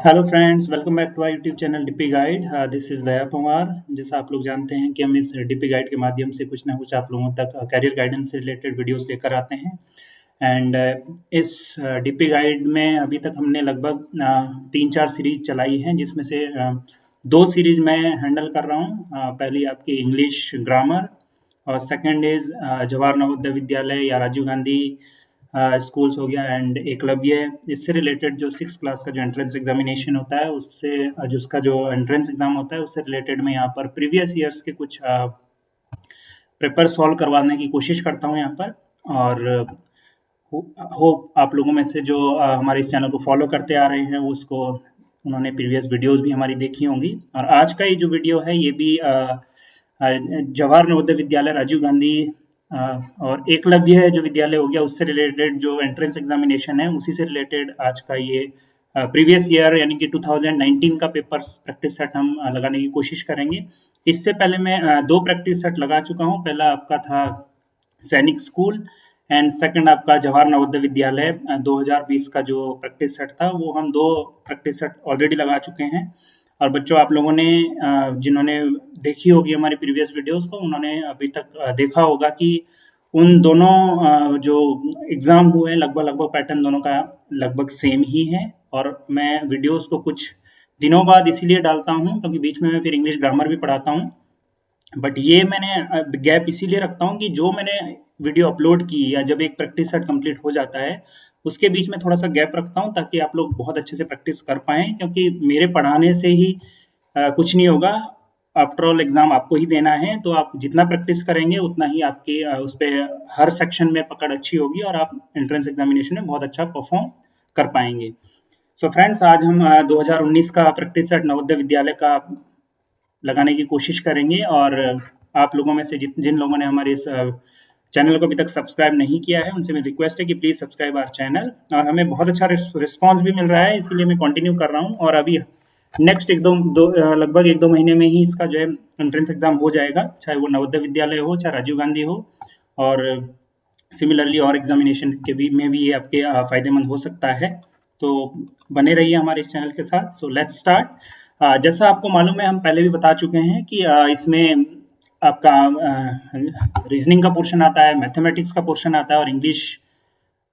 Hello friends, welcome back to our YouTube channel DP guide. This is Daya Kumar. जैसा आप लोग जानते हैं कि हम इस डीपी गाइड के माध्यम से कुछ ना कुछ आप लोगों तक कैरियर गाइडेंस से रिलेटेड वीडियोस लेकर आते हैं। एंड इस डीपी गाइड में अभी तक हमने लगभग 3-4 सीरीज चलाई हैं, जिसमें से 2 सीरीज मैं हैंडल कर रहा हूँ। पहली आपकी इंग्लिश ग्रामर और सेकंड इज़ जवाहर नवोदय विद्यालय या राजीव गांधी स्कूल्स हो गया एंड एकलव्य। इससे रिलेटेड जो 6 क्लास का जो एंट्रेंस एग्जामिनेशन होता है, उससे जो उसका जो एंट्रेंस एग्जाम होता है उससे रिलेटेड मैं यहाँ पर प्रीवियस ईयर्स के कुछ पेपर सॉल्व करवाने की कोशिश करता हूँ यहाँ पर। और होप आप लोगों में से जो हमारे इस चैनल को फॉलो करते आ रहे हैं उसको उन्होंने प्रीवियस वीडियोस भी हमारी देखी होंगी। और आज का ये जो वीडियो है ये भी जवाहर नवोदय विद्यालय राजीव गांधी और एकलव्य जो विद्यालय हो गया उससे रिलेटेड जो एंट्रेंस एग्जामिनेशन है उसी से रिलेटेड आज का ये प्रीवियस ईयर यानी कि 2019 का पेपर प्रैक्टिस सेट हम लगाने की कोशिश करेंगे। इससे पहले मैं 2 प्रैक्टिस सेट लगा चुका हूँ। पहला आपका था सैनिक स्कूल एंड सेकंड आपका जवाहर नवोदय विद्यालय 2020 का जो प्रैक्टिस सेट था वो हम 2 प्रैक्टिस सेट ऑलरेडी लगा चुके हैं। और बच्चों, आप लोगों ने जिन्होंने देखी होगी हमारी प्रीवियस वीडियोस को, उन्होंने अभी तक देखा होगा कि उन दोनों जो एग्ज़ाम हुए लगभग लगभग पैटर्न दोनों का लगभग सेम ही है। और मैं वीडियोस को कुछ दिनों बाद इसीलिए डालता हूँ क्योंकि बीच में मैं फिर इंग्लिश ग्रामर भी पढ़ाता हूँ। बट ये मैंने गैप इसीलिए रखता हूँ कि जो मैंने वीडियो अपलोड की या जब एक प्रैक्टिस सेट कंप्लीट हो जाता है उसके बीच में थोड़ा सा गैप रखता हूँ ताकि आप लोग बहुत अच्छे से प्रैक्टिस कर पाएँ, क्योंकि मेरे पढ़ाने से ही कुछ नहीं होगा। आफ्टर ऑल एग्ज़ाम आपको ही देना है, तो आप जितना प्रैक्टिस करेंगे उतना ही आपकी उस पे हर सेक्शन में पकड़ अच्छी होगी और आप एंट्रेंस एग्जामिनेशन में बहुत अच्छा परफॉर्म कर पाएंगे। सो फ्रेंड्स, आज हम 2019 का प्रैक्टिस सेट नवोदय विद्यालय का लगाने की कोशिश करेंगे। और आप लोगों में से जिन लोगों ने हमारे इस चैनल को अभी तक सब्सक्राइब नहीं किया है उनसे मेरी रिक्वेस्ट है कि प्लीज़ सब्सक्राइब आवर चैनल। और हमें बहुत अच्छा रिस्पांस भी मिल रहा है, इसीलिए मैं कंटिन्यू कर रहा हूँ। और अभी नेक्स्ट लगभग 1-2 महीने में ही इसका जो है एंट्रेंस एग्जाम हो जाएगा, चाहे वो नवोदय विद्यालय हो चाहे राजीव गांधी हो। और सिमिलरली और एग्जामिनेशन के भी में भी ये आपके फ़ायदेमंद हो सकता है। तो बने रहिए हमारे इस चैनल के साथ। So let's start. जैसा आपको मालूम है, हम पहले भी बता चुके हैं कि इसमें आपका रीजनिंग का पोर्शन आता है, मैथमेटिक्स का पोर्शन आता है और इंग्लिश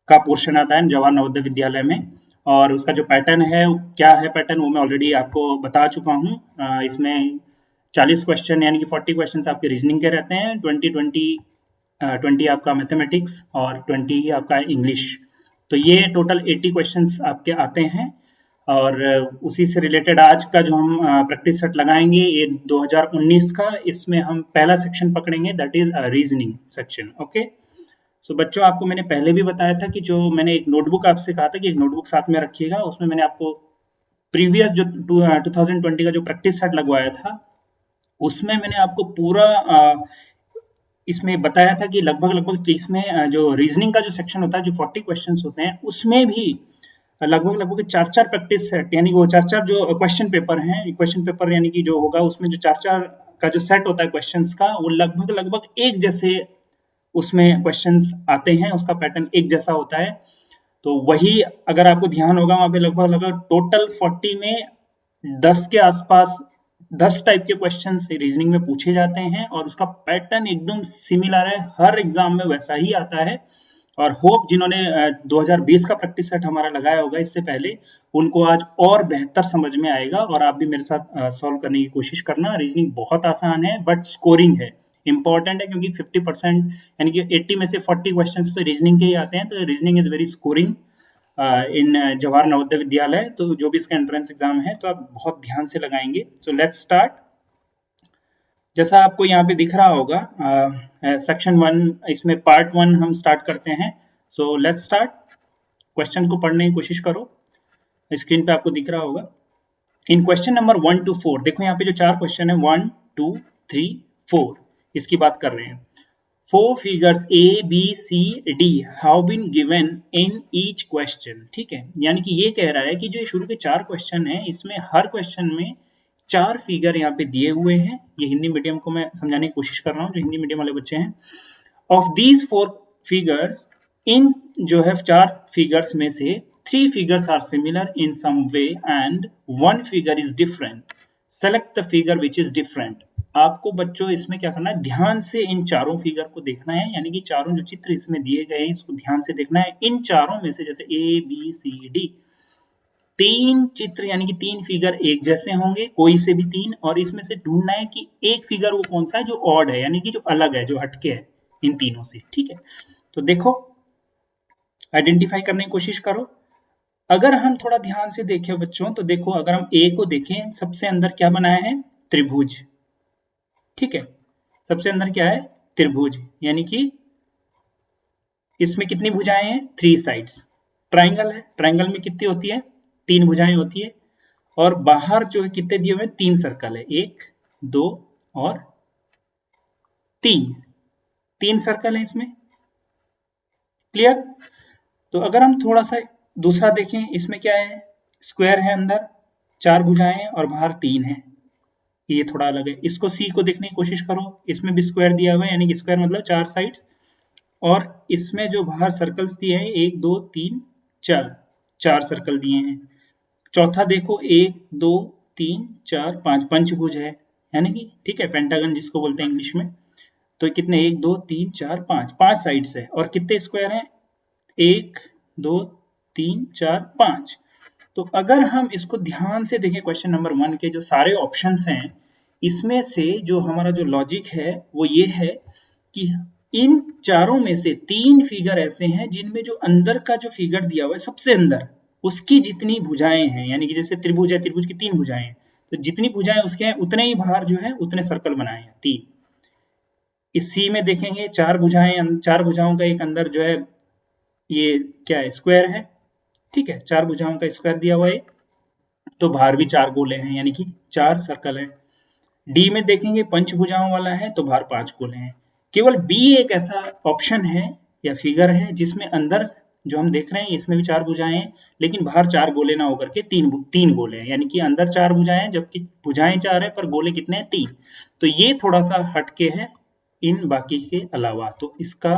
का पोर्शन आता है जवाहर नवोदय विद्यालय में। और उसका जो पैटर्न है, क्या है पैटर्न, वो मैं ऑलरेडी आपको बता चुका हूँ। इसमें 40 क्वेश्चन यानी कि 40 क्वेश्चन आपके रीजनिंग के रहते हैं, 20 आपका मैथमेटिक्स और 20 ही आपका इंग्लिश। तो ये टोटल 80 क्वेश्चंस आपके आते हैं। और उसी से रिलेटेड आज का जो हम प्रैक्टिस सेट लगाएंगे ये 2019 का, इसमें हम पहला सेक्शन पकड़ेंगे, that is reasoning section. Okay. So बच्चों, आपको मैंने पहले भी बताया था कि जो मैंने एक नोटबुक आपसे कहा था कि एक नोटबुक साथ में रखिएगा, उसमें मैंने आपको प्रीवियस जो 2020 का जो प्रैक्टिस सेट लगवाया था उसमें मैंने आपको पूरा इसमें बताया था कि लगभग लगभग इसमें जो रीजनिंग का जो सेक्शन होता है, जो 40 क्वेश्चंस होते हैं, उसमें भी लगभग लगभग 4-4 प्रैक्टिस सेट यानी वो 4-4 जो क्वेश्चन पेपर हैं, क्वेश्चन पेपर यानी कि जो होगा उसमें जो 4-4 का जो सेट होता है क्वेश्चंस का, वो लगभग लगभग एक जैसे उसमें क्वेश्चंस आते हैं, उसका पैटर्न एक जैसा होता है। तो वही अगर आपको ध्यान होगा, वहां पे लगभग लगभग टोटल 40 में 10 के आसपास 10 टाइप के क्वेश्चन रीजनिंग में पूछे जाते हैं और उसका पैटर्न एकदम सिमिलर है, हर एग्जाम में वैसा ही आता है। और होप जिन्होंने 2020 का प्रैक्टिस सेट हमारा लगाया होगा इससे पहले, उनको आज और बेहतर समझ में आएगा। और आप भी मेरे साथ सॉल्व करने की कोशिश करना। रीजनिंग बहुत आसान है बट स्कोरिंग है, इंपॉर्टेंट है, क्योंकि 50% यानी कि 80 में से 40 क्वेश्चन तो रीजनिंग के ही आते हैं। तो रीजनिंग इज वेरी स्कोरिंग इन जवाहर नवोदय विद्यालय। तो जो भी इसका एंट्रेंस एग्जाम है तो आप बहुत ध्यान से लगाएंगे। So let's start. जैसा आपको यहाँ पे दिख रहा होगा सेक्शन 1, इसमें पार्ट 1 हम स्टार्ट करते हैं। So let's start. क्वेश्चन को पढ़ने की कोशिश करो, स्क्रीन पे आपको दिख रहा होगा। इन क्वेश्चन नंबर 1 to 4, देखो यहाँ पे जो 4 क्वेश्चन है 1, 2, 3, 4, इसकी बात कर रहे हैं। 4 figures A, B, C, D have been given in each question। ठीक है, यानी कि ये कह रहा है कि जो शुरू के 4 क्वेश्चन हैं इसमें हर क्वेश्चन में 4 फिगर यहाँ पे दिए हुए हैं। ये हिंदी मीडियम को मैं समझाने की कोशिश कर रहा हूँ, जो हिंदी मीडियम वाले बच्चे हैं। ऑफ दीज 4 फिगर्स, इन जो है 4 फिगर्स में से 3 figures are similar in some way and 1 figure is different. Select the figure which is different. आपको बच्चों इसमें क्या करना है, ध्यान से इन चारों फिगर को देखना है, यानी कि चारों जो चित्र इसमें दिए गए हैं इसको ध्यान से देखना है। इन चारों में से जैसे ए बी सी डी 3 चित्र यानी कि 3 फिगर एक जैसे होंगे, कोई से भी 3, और इसमें से ढूंढना है कि एक फिगर वो कौन सा है जो ऑड है, यानी कि जो अलग है, जो हटके है इन तीनों से। ठीक है, तो देखो आइडेंटिफाई करने की कोशिश करो। अगर हम थोड़ा ध्यान से देखें बच्चों तो देखो, अगर हम ए को देखें, सबसे अंदर क्या बनाया है, त्रिभुज। ठीक है, सबसे अंदर क्या है, त्रिभुज, यानी कि इसमें कितनी भुजाएं हैं, 3 साइड्स। ट्राइंगल है, ट्राइंगल में कितनी होती है, 3 भुजाएं होती है, और बाहर जो है कितने दिए हुए हैं, 3 सर्कल है, 1 2 और 3 सर्कल है इसमें। क्लियर। तो अगर हम थोड़ा सा दूसरा देखें, इसमें क्या है, स्क्वायर है, अंदर 4 भुजाएं हैं और बाहर 3 है, ये थोड़ा अलग है। इसको सी को देखने की कोशिश करो, इसमें भी स्क्वायर दिया हुआ है, यानी कि स्क्वायर मतलब 4 साइड्स, और इसमें जो बाहर सर्कल्स दिए हैं 1 2 3 4 सर्कल दिए हैं। चौथा देखो 1 2 3 4 5 पंचभुज है, यानी कि ठीक है, पेंटागन जिसको बोलते हैं इंग्लिश में। तो कितने, 1 2 3 4 5 साइड्स है, और कितने स्क्वायर हैं, 1 2 3 4 5। तो अगर हम इसको ध्यान से देखें, क्वेश्चन नंबर 1 के जो सारे ऑप्शंस हैं, इसमें से जो हमारा जो लॉजिक है वो ये है कि इन चारों में से 3 फिगर ऐसे हैं जिनमें जो अंदर का जो फिगर दिया हुआ है सबसे अंदर, उसकी जितनी भुजाएं हैं, यानी कि जैसे त्रिभुज है, त्रिभुज की 3 भुजाएं हैं, तो जितनी भुजाएं उसके हैं उतने ही बाहर जो है उतने सर्कल बनाए हैं 3। इस सी में देखेंगे 4 भुजाएं, 4 भुजाओं का एक अंदर जो है ये क्या है, स्क्वायर है। ठीक है, 4 भुजाओं का स्क्वायर दिया हुआ है, तो बाहर भी 4 गोले हैं, यानी कि 4 सर्कल है। डी में देखेंगे पंचभुजाओं वाला है, तो बाहर 5 गोले हैं। केवल बी एक ऐसा ऑप्शन है या फिगर है जिसमें अंदर जो हम देख रहे हैं इसमें भी 4 भुजाएं हैं, लेकिन बाहर 4 गोले ना होकर के 3 गोले हैं, यानी कि अंदर 4 भुजाएं हैं जबकि भुजाएं 4 है पर गोले कितने हैं, 3। तो ये थोड़ा सा हटके है इन बाकी के अलावा, तो इसका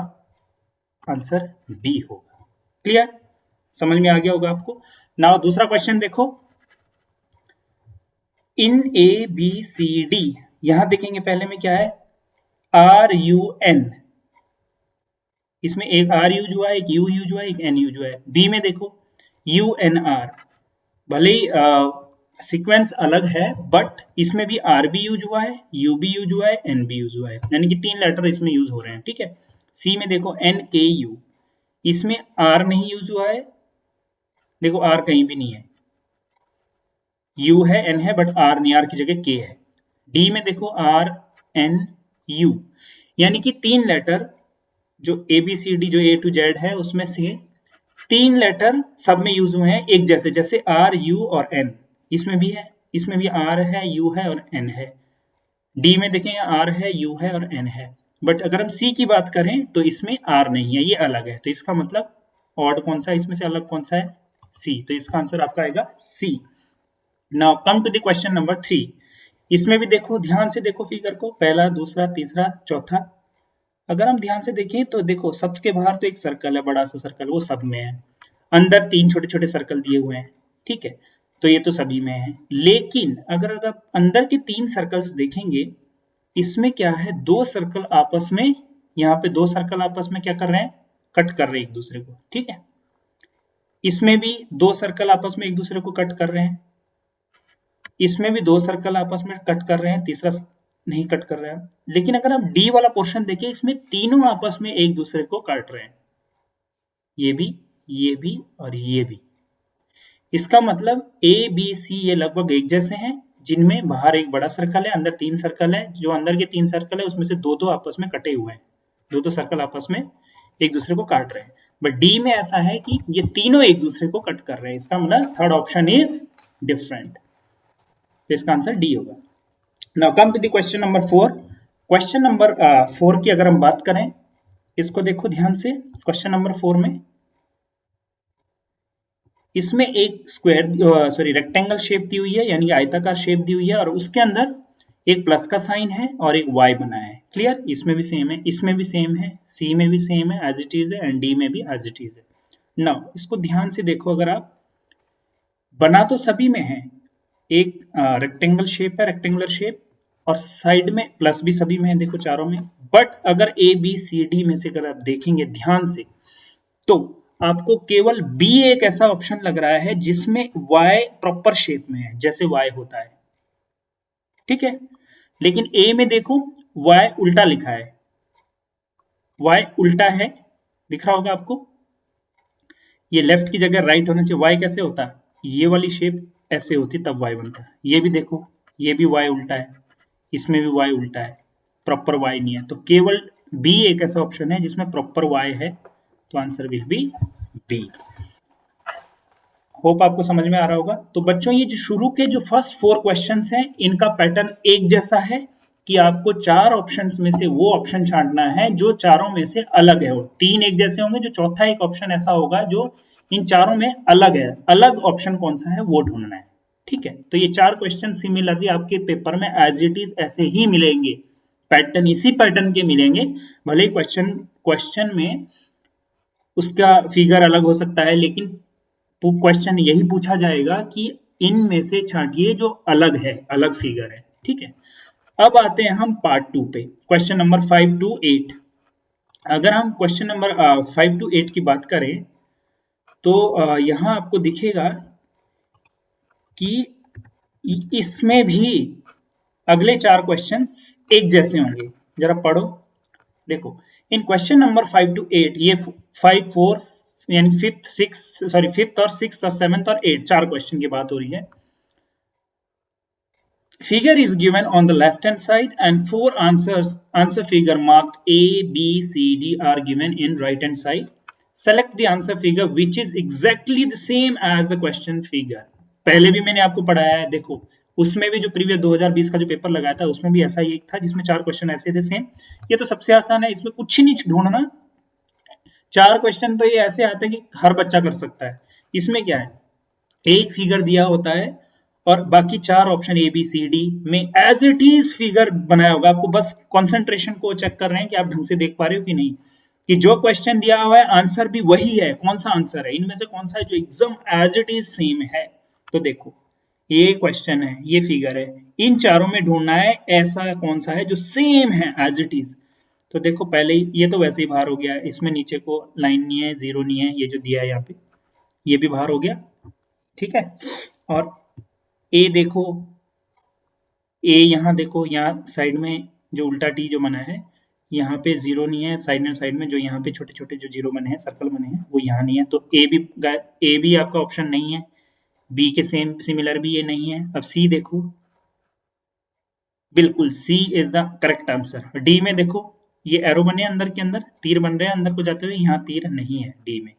आंसर बी होगा। क्लियर, समझ में आ गया होगा आपको। नाउ दूसरा क्वेश्चन देखो, इन ए बी सी डी, यहां देखेंगे पहले में क्या है, आर यू एन, इसमें एक आर यूज हुआ है, एक यू यूज हुआ है, एक एन यूज हुआ है। बी में देखो यू एन आर, भले ही सीक्वेंस अलग है बट इसमें भी आर भी यूज हुआ है, यू भी यूज हुआ है, एन भी यूज हुआ है, यानी कि 3 लेटर इसमें यूज हो रहे हैं। ठीक है, सी में देखो एन के यू, इसमें आर नहीं यूज हुआ है, देखो आर कहीं भी नहीं है, यू है एन है बट आर नहीं, आर की जगह के है। डी में देखो आर एन यू, यानी कि 3 लेटर जो ए बी सी डी जो ए टू जेड है उसमें से 3 लेटर सब में यूज हुए हैं एक जैसे, जैसे आर यू और एन, इसमें भी है, इसमें भी आर है यू है और एन है। डी में देखें आर है यू है और एन है, बट अगर हम सी की बात करें तो इसमें आर नहीं है, ये अलग है, तो इसका मतलब ऑड कौन सा है इसमें से, अलग कौन सा है, सी। तो इसका आंसर आपका आएगा C. Now come to the question number 3, इसमें भी देखो ध्यान से देखो फिगर को, पहला दूसरा तीसरा चौथा। अगर हम ध्यान से देखें तो देखो सबके बाहर तो एक सर्कल है, बड़ा सा सर्कल, वो सब में है, अंदर 3 छोटे छोटे सर्कल दिए हुए हैं। ठीक है, तो ये तो सभी में है, लेकिन अगर आप अंदर के 3 सर्कल्स देखेंगे, इसमें क्या है, 2 सर्कल आपस में, यहाँ पे 2 सर्कल आपस में क्या कर रहे हैं, कट कर रहे हैं एक दूसरे को। ठीक है, इसमें भी 2 सर्कल आपस में एक दूसरे को कट कर रहे हैं, इसमें भी 2 सर्कल आपस में कट कर रहे हैं, तीसरा नहीं कट कर रहा है। लेकिन अगर हम डी वाला पोर्शन देखें, इसमें तीनों आपस में एक दूसरे को काट रहे हैं, ये भी और ये भी। इसका मतलब ए बी सी ये लगभग एक जैसे हैं, जिनमें बाहर एक बड़ा सर्कल है, अंदर 3 सर्कल है, जो अंदर के 3 सर्कल है उसमें से 2 आपस में कटे हुए हैं, 2 सर्कल आपस में एक दूसरे को काट रहे हैं। बट डी में ऐसा है कि ये तीनों एक दूसरे को कट कर रहे हैं, इसका मतलब थर्ड ऑप्शन इज डिफरेंट, तो इसका आंसर डी होगा। Now come to the question number 4। Question number 4 की अगर हम बात करें, इसको देखो ध्यान से, क्वेश्चन नंबर 4 में इसमें एक स्क्वायर रेक्टेंगल शेप दी हुई है, यानी आयताकार शेप दी हुई है, और उसके अंदर एक प्लस का साइन है और एक वाई बना है। क्लियर, इसमें भी सेम है, इसमें भी सेम है, सी में भी सेम है एज इट इज है, एंड डी में भी एज इट इज है। नाउ इसको ध्यान से देखो, अगर आप बना तो सभी में है, एक रेक्टेंगल शेप है, रेक्टेंगुलर शेप, और साइड में प्लस भी सभी में है, देखो चारों में। बट अगर ए बी सी डी में से अगर आप देखेंगे ध्यान से, तो आपको केवल बी एक ऐसा ऑप्शन लग रहा है जिसमें वाई प्रॉपर शेप में है, जैसे वाई होता है, ठीक है। लेकिन ए में देखो वाई उल्टा लिखा है, वाई उल्टा है, दिख रहा होगा आपको, ये लेफ्ट की जगह राइट होना चाहिए। वाई कैसे होता है, ये वाली शेप ऐसे होती तब वाई बनता है। ये भी देखो, ये भी वाई उल्टा है, इसमें भी वाई उल्टा है, प्रॉपर वाई नहीं है। तो केवल बी एक ऐसा ऑप्शन है जिसमें प्रॉपर वाई है, तो answer will be B. Hope आपको समझ में आ रहा होगा। तो बच्चों ये जो शुरू के जो फर्स्ट 4 क्वेश्चंस हैं, इनका पैटर्न एक जैसा है कि आपको 4 ऑप्शंस में से वो ऑप्शन छांटना है जो चारों में से अलग है। 3 एक जैसे होंगे, जो चौथा एक ऑप्शन ऐसा होगा जो इन चारों में अलग है। अलग ऑप्शन कौन सा है वो ढूंढना है, ठीक है। तो ये 4 क्वेश्चन सिमिलरली आपके पेपर में एज इट इज ऐसे ही मिलेंगे, पैटर्न इसी पैटर्न के मिलेंगे। भले क्वेश्चन में उसका फिगर अलग हो सकता है, लेकिन क्वेश्चन यही पूछा जाएगा कि इनमें से छांटिए जो अलग है, अलग फिगर है, ठीक है। अब आते हैं हम पार्ट 2 पे, क्वेश्चन नंबर 5 to 8। अगर हम क्वेश्चन नंबर 5 to 8 की बात करें तो यहां आपको दिखेगा कि इसमें भी अगले 4 क्वेश्चन एक जैसे होंगे। जरा पढ़ो, देखो इन क्वेश्चन नंबर 5 to 8, ये 5 4 यानी फिफ्थ और सिक्स और सेवंथ और 8 4 क्वेश्चन की बात हो रही है। Figure is given on the left hand side and 4 answer figure marked A, B, C, D are given in right hand side. Select the answer figure which is exactly the same as the question figure. पहले भी मैंने आपको पढ़ाया है, देखो उसमें भी जो प्रीवियस 2020 का जो पेपर लगाया था उसमें भी ऐसा ही एक था जिसमें 4 क्वेश्चन ऐसे थे सेम। ये तो सबसे आसान है, इसमें कुछ ही नहीं ढूंढना। 4 क्वेश्चन तो ये ऐसे आते हैं कि हर बच्चा कर सकता है। इसमें क्या है, एक फिगर दिया होता है और बाकी 4 option A B C D में एज इट इज फिगर बनाया होगा। आपको बस कंसंट्रेशन को चेक कर रहे हैं कि आप ढंग से देख पा रहे हो कि नहीं, कि जो क्वेश्चन दिया हुआ है आंसर भी वही है। कौन सा आंसर है, इनमें से कौन सा है जो एकदम एज इट इज सेम है। तो देखो ये क्वेश्चन है, ये फिगर है, इन चारों में ढूंढना है ऐसा कौन सा है जो सेम है एज इट इज। तो देखो पहले ये तो वैसे ही बाहर हो गया, इसमें नीचे को लाइन नहीं है, जीरो नहीं है, ये जो दिया है यहाँ पे ये भी बाहर हो गया, ठीक है। और ए देखो, ए यहाँ देखो, यहाँ साइड में जो उल्टा टी जो बना है यहाँ पे जीरो नहीं है, साइड में जो यहाँ पे छोटे छोटे जो जीरो बने हैं, सर्कल बने हैं, वो यहाँ नहीं है। तो ए भी आपका ऑप्शन नहीं है, बी के सेम सिमिलर भी ये नहीं है। अब सी देखो, बिल्कुल C is the correct answer. D में देखो ये एरो बने अंदर के अंदर, तीर बन रहे हैं अंदर को जाते हुए, यहाँ तीर नहीं है डी में,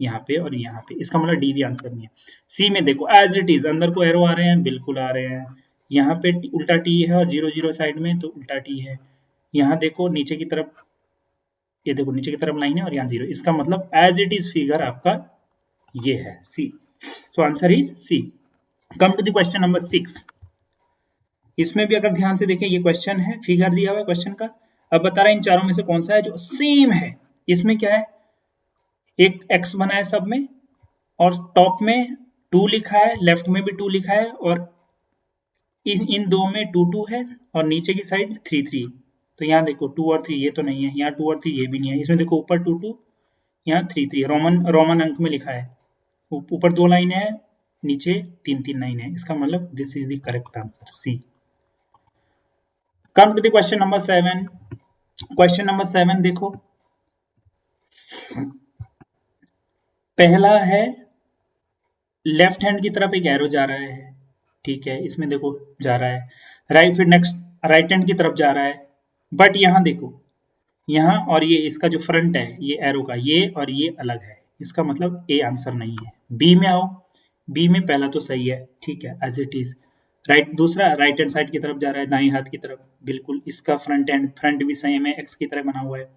यहाँ पे और यहाँ पे, इसका मतलब डी भी आंसर नहीं है। सी में देखो एज इट इज अंदर को एरो आ रहे हैं, बिल्कुल आ रहे हैं। यहाँ पे उल्टा टी है और 0 0 साइड में तो उल्टा टी है। यहाँ देखो नीचे की तरफ, ये देखो नीचे की तरफ लाइन है और यहाँ 0, इसका मतलब एज इट इज फिगर आपका ये है C. So answer is C. Come to the question number 6। इसमें भी अगर ध्यान से देखें, ये क्वेश्चन है, फिगर दिया हुआ है क्वेश्चन का। अब बता रहा है इन चारों में से कौन सा है जो सेम है। इसमें क्या है, एक एक्स बना है सब में और टॉप में 2 लिखा है, लेफ्ट में भी 2 लिखा है, और इन दो में 2 2 है और नीचे की साइड 3 3। तो यहाँ देखो 2 और 3 ये तो नहीं है, यहाँ 2 और 3 ये भी नहीं है। इसमें देखो ऊपर 2 2, यहाँ 3 3 रोमन अंक में लिखा है। ऊपर 2 लाइन है, नीचे 3 3 लाइन है, इसका मतलब this is the correct answer C. Come to the question number 7। Question number 7 देखो, पहला है लेफ्ट हैंड की तरफ एक एरो जा रहा है, ठीक है, इसमें देखो जा रहा है। राइट, फिर नेक्स्ट राइट हैंड की तरफ जा रहा है, बट यहाँ देखो, यहाँ और ये इसका जो फ्रंट है ये एरो का, ये और ये अलग है, इसका मतलब ए आंसर नहीं है। बी में आओ, बी में पहला तो सही है, ठीक है एज इट इज। दूसरा राइट हैंड साइड की तरफ जा रहा है, दाएं हाथ की तरफ, बिल्कुल इसका फ्रंट भी सेम है, एक्स की तरह बना हुआ है।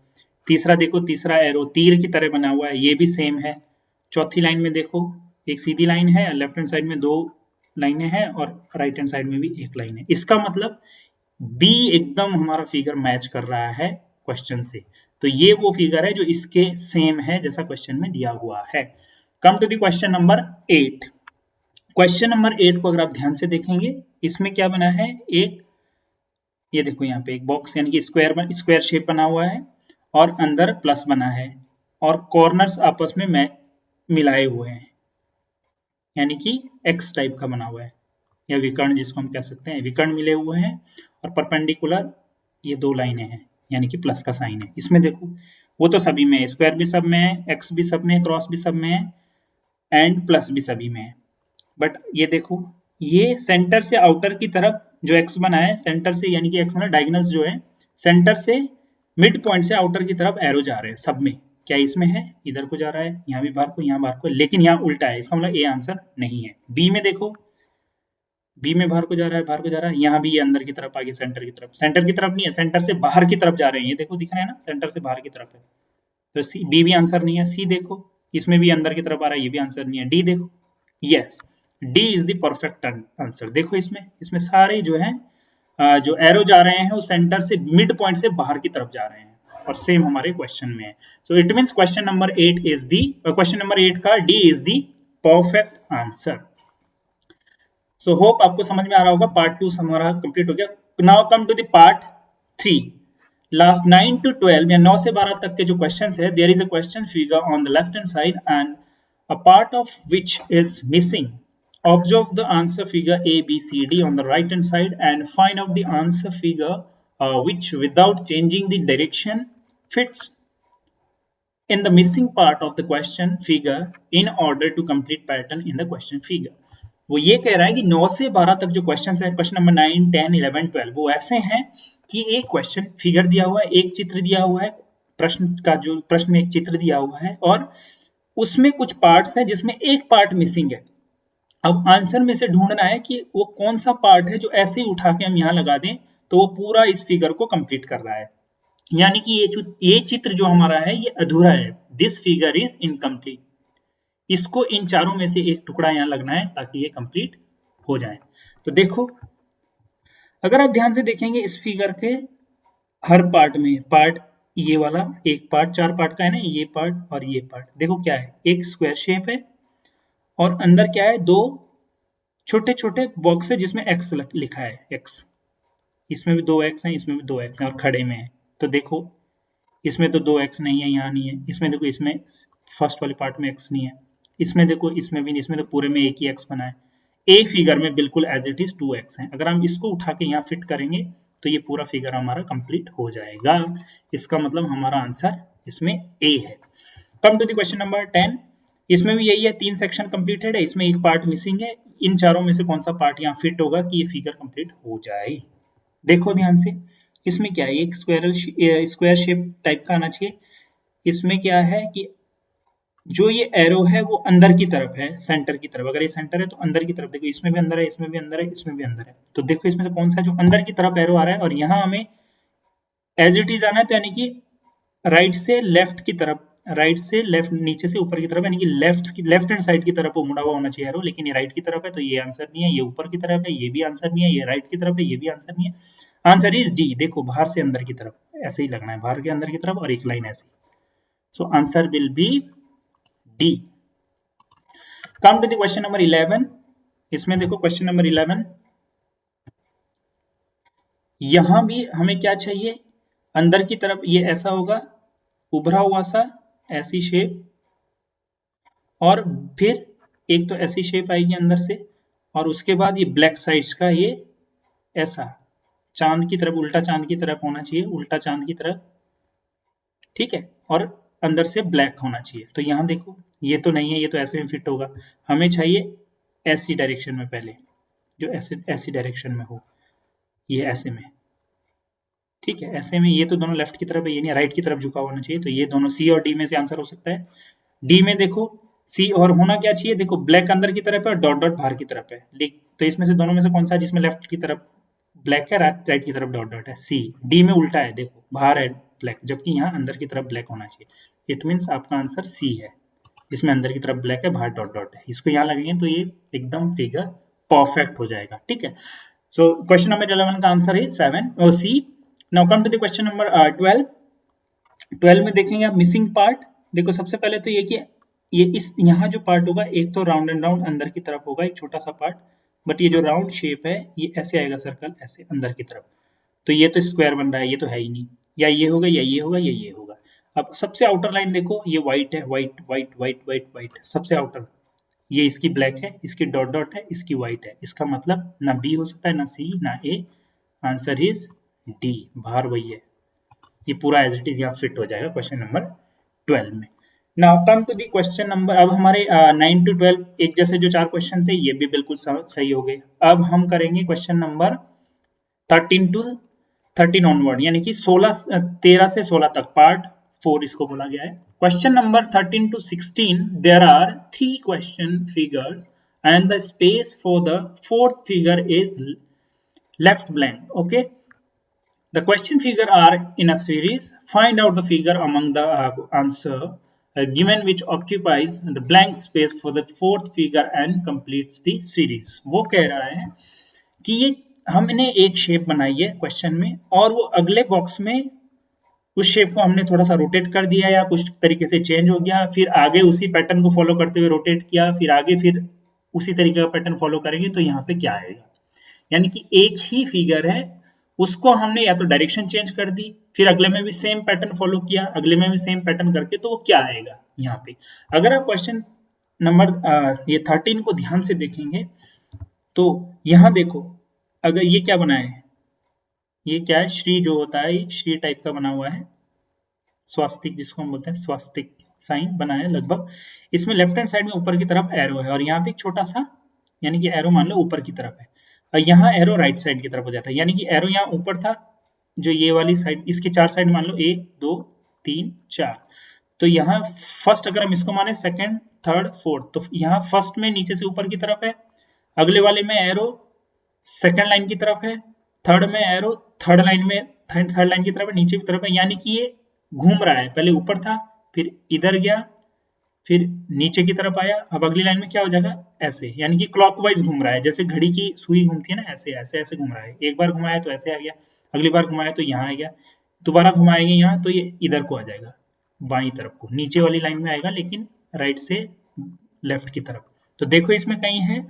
तीसरा देखो, तीसरा एरो तीर की तरह बना हुआ है, ये भी सेम है। चौथी लाइन में देखो एक सीधी लाइन है, लेफ्ट हैंड साइड में 2 लाइनें हैं और राइट हैंड साइड में भी 1 लाइन है। इसका मतलब बी एकदम हमारा फिगर मैच कर रहा है क्वेश्चन से। तो ये वो फिगर है जो इसके सेम है जैसा क्वेश्चन में दिया हुआ है। Come to the question number 8। Question number 8 को अगर आप ध्यान से देखेंगे, इसमें क्या बना है, एक ये देखो यहाँ पे एक बॉक्स यानी कि स्क्वायर शेप बना हुआ है और अंदर प्लस बना है और कॉर्नर्स आपस में मिलाए हुए हैं, यानी कि एक्स टाइप का बना हुआ है या विकर्ण जिसको हम कह सकते हैं, विकर्ण मिले हुए हैं और परपेंडिकुलर ये दो लाइनें हैं यानी कि प्लस का साइन है। इसमें देखो वो तो सभी में है, स्क्वायर भी सब में है, एक्स भी सब में है, क्रॉस भी सब में है एंड प्लस भी सभी में है। बट ये देखो ये सेंटर से आउटर की तरफ जो एक्स बना है, सेंटर से यानी कि एक्स मतलब डायगोनल्स जो है सेंटर से मिड पॉइंट से आउटर की तरफ एरो जा रहे हैं सब में। क्या इसमें है, इधर को जा रहा है, यहाँ भी बाहर को, यहाँ बाहर को, लेकिन यहाँ उल्टा है, इसका मतलब ए आंसर नहीं है। बी में देखो, बी में बाहर को जा रहा है, बाहर को जा रहा है, यहाँ भी ये अंदर की तरफ आगे सेंटर की तरफ, सेंटर की तरफ नहीं है, सेंटर से बाहर की तरफ जा रहे हैं, ये देखो दिख रहा है ना, सेंटर से बाहर की तरफ है, तो सी बी भी आंसर नहीं है। सी देखो इसमें भी अंदर की तरफ आ रहा है, ये भी आंसर नहीं है। डी देखो, yes D is the perfect answer. देखो इसमें सारे जो है जो एरो जा रहे हैं वो सेंटर से मिड पॉइंट से बाहर की तरफ जा रहे हैं और सेम हमारे क्वेश्चन में है। So it means question number 8 is the, question number 8 का D is the perfect answer. So hope आपको समझ में आ रहा होगा। पार्ट 2 हमारा कंप्लीट हो गया। Now come to the part 3। Last 9 to 12 या 9 से 12 तक के जो क्वेश्चंस है, there is a question figure on the left hand side and a part of which is missing. Observe the answer figure A, B, C, D on the right hand side and find out the answer figure which without changing the direction fits in the missing part of the question figure in order to complete pattern in the question figure। वो ये कह रहा है कि 9 से 12 तक जो question है, क्वेश्चन नंबर 9, 10, 11, 12 वो ऐसे हैं कि एक क्वेश्चन फिगर दिया हुआ है, एक चित्र दिया हुआ है, प्रश्न में एक चित्र दिया हुआ है और उसमें कुछ पार्ट्स है जिसमें एक पार्ट मिसिंग है। अब आंसर में से ढूंढना है कि वो कौन सा पार्ट है जो ऐसे ही उठा के हम यहाँ लगा दें तो वो पूरा इस फिगर को कंप्लीट कर रहा है, यानी कि ये चित्र जो हमारा है ये अधूरा है। This figure is incomplete. इसको इन चारों में से एक टुकड़ा यहाँ लगना है ताकि ये कंप्लीट हो जाए। तो देखो अगर आप ध्यान से देखेंगे इस फिगर के हर पार्ट में, पार्ट ये वाला एक पार्ट, 4 पार्ट का है ना, ये पार्ट और ये पार्ट, देखो क्या है, एक स्क्वायर शेप है और अंदर क्या है, दो छोटे छोटे बॉक्स है जिसमें एक्स लिखा है, एक्स, इसमें भी 2 एक्स हैं, इसमें भी 2 एक्स हैं और खड़े में है। तो देखो इसमें तो 2 एक्स नहीं है, यहाँ नहीं है, इसमें देखो इसमें फर्स्ट वाले पार्ट में एक्स नहीं है, इसमें देखो इसमें भी नहीं, इसमें तो पूरे में एक ही एक्स बना है। ए फिगर में बिल्कुल एज इट इज 2 एक्स है। अगर हम इसको उठा के यहाँ फिट करेंगे तो ये पूरा फिगर हमारा कंप्लीट हो जाएगा। इसका मतलब हमारा आंसर इसमें ए है। Come to the question number 10। इसमें भी यही है, 3 सेक्शन कंप्लीटेड है, इसमें एक पार्ट मिसिंग है। इन चारों में से कौन सा पार्ट यहाँ फिट होगा कि ये फिगर कंप्लीट हो जाए। देखो ध्यान से, इसमें क्या है, एक स्क्वायर शेप टाइप का आना चाहिए। इसमें क्या है कि जो ये एरो है वो अंदर की तरफ है, सेंटर की तरफ। अगर ये सेंटर है तो अंदर की तरफ, देखो इसमें भी अंदर है, इसमें भी अंदर है, इसमें भी अंदर है। तो देखो इसमें से कौन सा जो अंदर की तरफ एरो आ रहा है और यहाँ हमें एज इट इज आना है, तो यानी कि राइट से लेफ्ट की तरफ, राइट से लेफ्ट, नीचे से ऊपर की तरफ, यानी कि लेफ्ट हैंड साइड की तरफ वो मुड़ा हुआ होना चाहिए एरो, लेकिन ये राइट की तरफ है तो ये आंसर नहीं है। ये ऊपर की तरफ है, ये भी आंसर नहीं है। ये राइट की तरफ है, ये भी आंसर नहीं है। Answer is D. देखो बाहर से अंदर की तरफ ऐसे ही लगना है, बाहर के अंदर की तरफ और एक लाइन ऐसी। So answer will be D. Come to the question number 11। इसमें देखो क्वेश्चन नंबर 11, यहां भी हमें क्या चाहिए, अंदर की तरफ ये ऐसा होगा, उभरा हुआ सा ऐसी शेप, और फिर एक तो ऐसी शेप आएगी अंदर से और उसके बाद ये ब्लैक साइड्स का ये ऐसा चांद की तरफ, उल्टा चांद की तरफ होना चाहिए, उल्टा चांद की तरफ, ठीक है, और अंदर से ब्लैक होना चाहिए। तो यहाँ देखो ये तो नहीं है, ये तो ऐसे में फिट होगा। हमें चाहिए ऐसी डायरेक्शन में, पहले जो ऐसी डायरेक्शन में हो, ये ऐसे में, ठीक है, ऐसे में। ये तो दोनों लेफ्ट की तरफ है, ये नहीं, राइट की तरफ झुका होना चाहिए। तो ये दोनों सी और डी में से आंसर हो सकता है। डी में देखो सी, और होना क्या चाहिए, देखो ब्लैक अंदर की तरफ है और डॉट डॉट बाहर की तरफ है। तो इसमें से दोनों में से कौन सा है जिसमें लेफ्ट की तरफ ब्लैक है, राइट की तरफ डॉट डॉट है? सी। डी में उल्टा है, देखो बाहर है ब्लैक, जबकि यहाँ अंदर की तरफ ब्लैक होना चाहिए। इट मीन्स आपका आंसर सी है, जिसमें अंदर की तरफ ब्लैक है, बाहर डॉट डॉट है। इसको यहाँ लगेंगे तो ये एकदम फिगर परफेक्ट हो जाएगा, ठीक है। सो क्वेश्चन नंबर 11 का आंसर है 7 और C. Now come to the question number 12। 12 में देखेंगे आप मिसिंग पार्ट। देखो सबसे पहले तो ये कि ये इस यहाँ जो पार्ट होगा एक तो राउंड एंड राउंड अंदर की तरफ होगा, एक छोटा सा पार्ट, बट ये जो राउंड शेप है ये ऐसे आएगा सर्कल, ऐसे अंदर की तरफ। तो ये तो स्क्वायर बन रहा है, ये तो है ही नहीं। या ये होगा या ये होगा या ये होगा। अब सबसे आउटर लाइन देखो, ये व्हाइट है, white white white white white, सबसे आउटर। ये इसकी ब्लैक है, इसकी डॉट डॉट है, इसकी व्हाइट है। इसका मतलब ना बी हो सकता है, ना सी, ना ए। आंसर इज डी, बाहर वही है। ये पूरा एज इट इज यहाँ फिट हो जाएगा क्वेश्चन नंबर 12 में। Now come to the question number, अब हमारे 9 टू 12 एक जैसे जो 4 क्वेश्चन थे ये भी बिल्कुल सही हो गए। अब हम करेंगे क्वेश्चन नंबर 13 टू 13 ऑनवर्ड, यानी कि 13 से 16 तक, पार्ट 4 इसको बोला गया है। Question number 13 to 16 there are 3 question figures and the space for the fourth figure is left blank. Okay, the question figure are in a series. Find out the figure among the answer given which occupies the blank space for the fourth figure and completes the series. वो कह रहा है कि ये हमने एक shape बनाई है क्वेश्चन में, और वो अगले बॉक्स में उस शेप को हमने थोड़ा सा रोटेट कर दिया या कुछ तरीके से चेंज हो गया, फिर आगे उसी पैटर्न को फॉलो करते हुए रोटेट किया, फिर आगे फिर उसी तरीके का पैटर्न फॉलो करेंगे तो यहाँ पे क्या आएगा। यानी कि एक ही फिगर है, उसको हमने या तो डायरेक्शन चेंज कर दी, फिर अगले में भी सेम पैटर्न फॉलो किया, अगले में भी सेम पैटर्न करके, तो वो क्या आएगा यहाँ पे। अगर आप क्वेश्चन नंबर ये 13 को ध्यान से देखेंगे तो यहाँ देखो, अगर ये क्या बना है, ये क्या है, श्री जो होता है, ये श्री टाइप का बना हुआ है, स्वास्तिक जिसको हम बोलते हैं, स्वास्तिक साइन बना है लगभग। इसमें लेफ्ट हैंड साइड में ऊपर की तरफ एरो है, और यहाँ पे एक छोटा सा, यानी कि एरो मान लो ऊपर की तरफ है, और यहाँ एरो राइट साइड की तरफ हो जाता है। यानी कि एरो यहाँ ऊपर था, जो ये वाली साइड, इसकी 4 साइड मान लो 1 2 3 4, तो यहाँ फर्स्ट अगर हम इसको माने, सेकंड थर्ड फोर्थ, तो यहाँ फर्स्ट में नीचे से ऊपर की तरफ है, अगले वाले में एरो सेकंड लाइन की तरफ है, थर्ड में एरो थर्ड लाइन में, थर्ड लाइन की तरफ है, नीचे की तरफ है। यानी कि ये घूम रहा है, पहले ऊपर था, फिर इधर गया, फिर नीचे की तरफ आया, अब अगली लाइन में क्या हो जाएगा, ऐसे, यानी कि क्लॉकवाइज घूम रहा है, जैसे घड़ी की सुई घूमती है ना, ऐसे ऐसे ऐसे घूम रहा है। एक बार घुमाया तो ऐसे आ गया, अगली बार घुमाया तो यहाँ आ गया, दोबारा घुमाएंगे यहाँ तो ये इधर को आ जाएगा, बाई तरफ को, नीचे वाली लाइन में आएगा, लेकिन राइट से लेफ्ट की तरफ। तो देखो इसमें कहीं है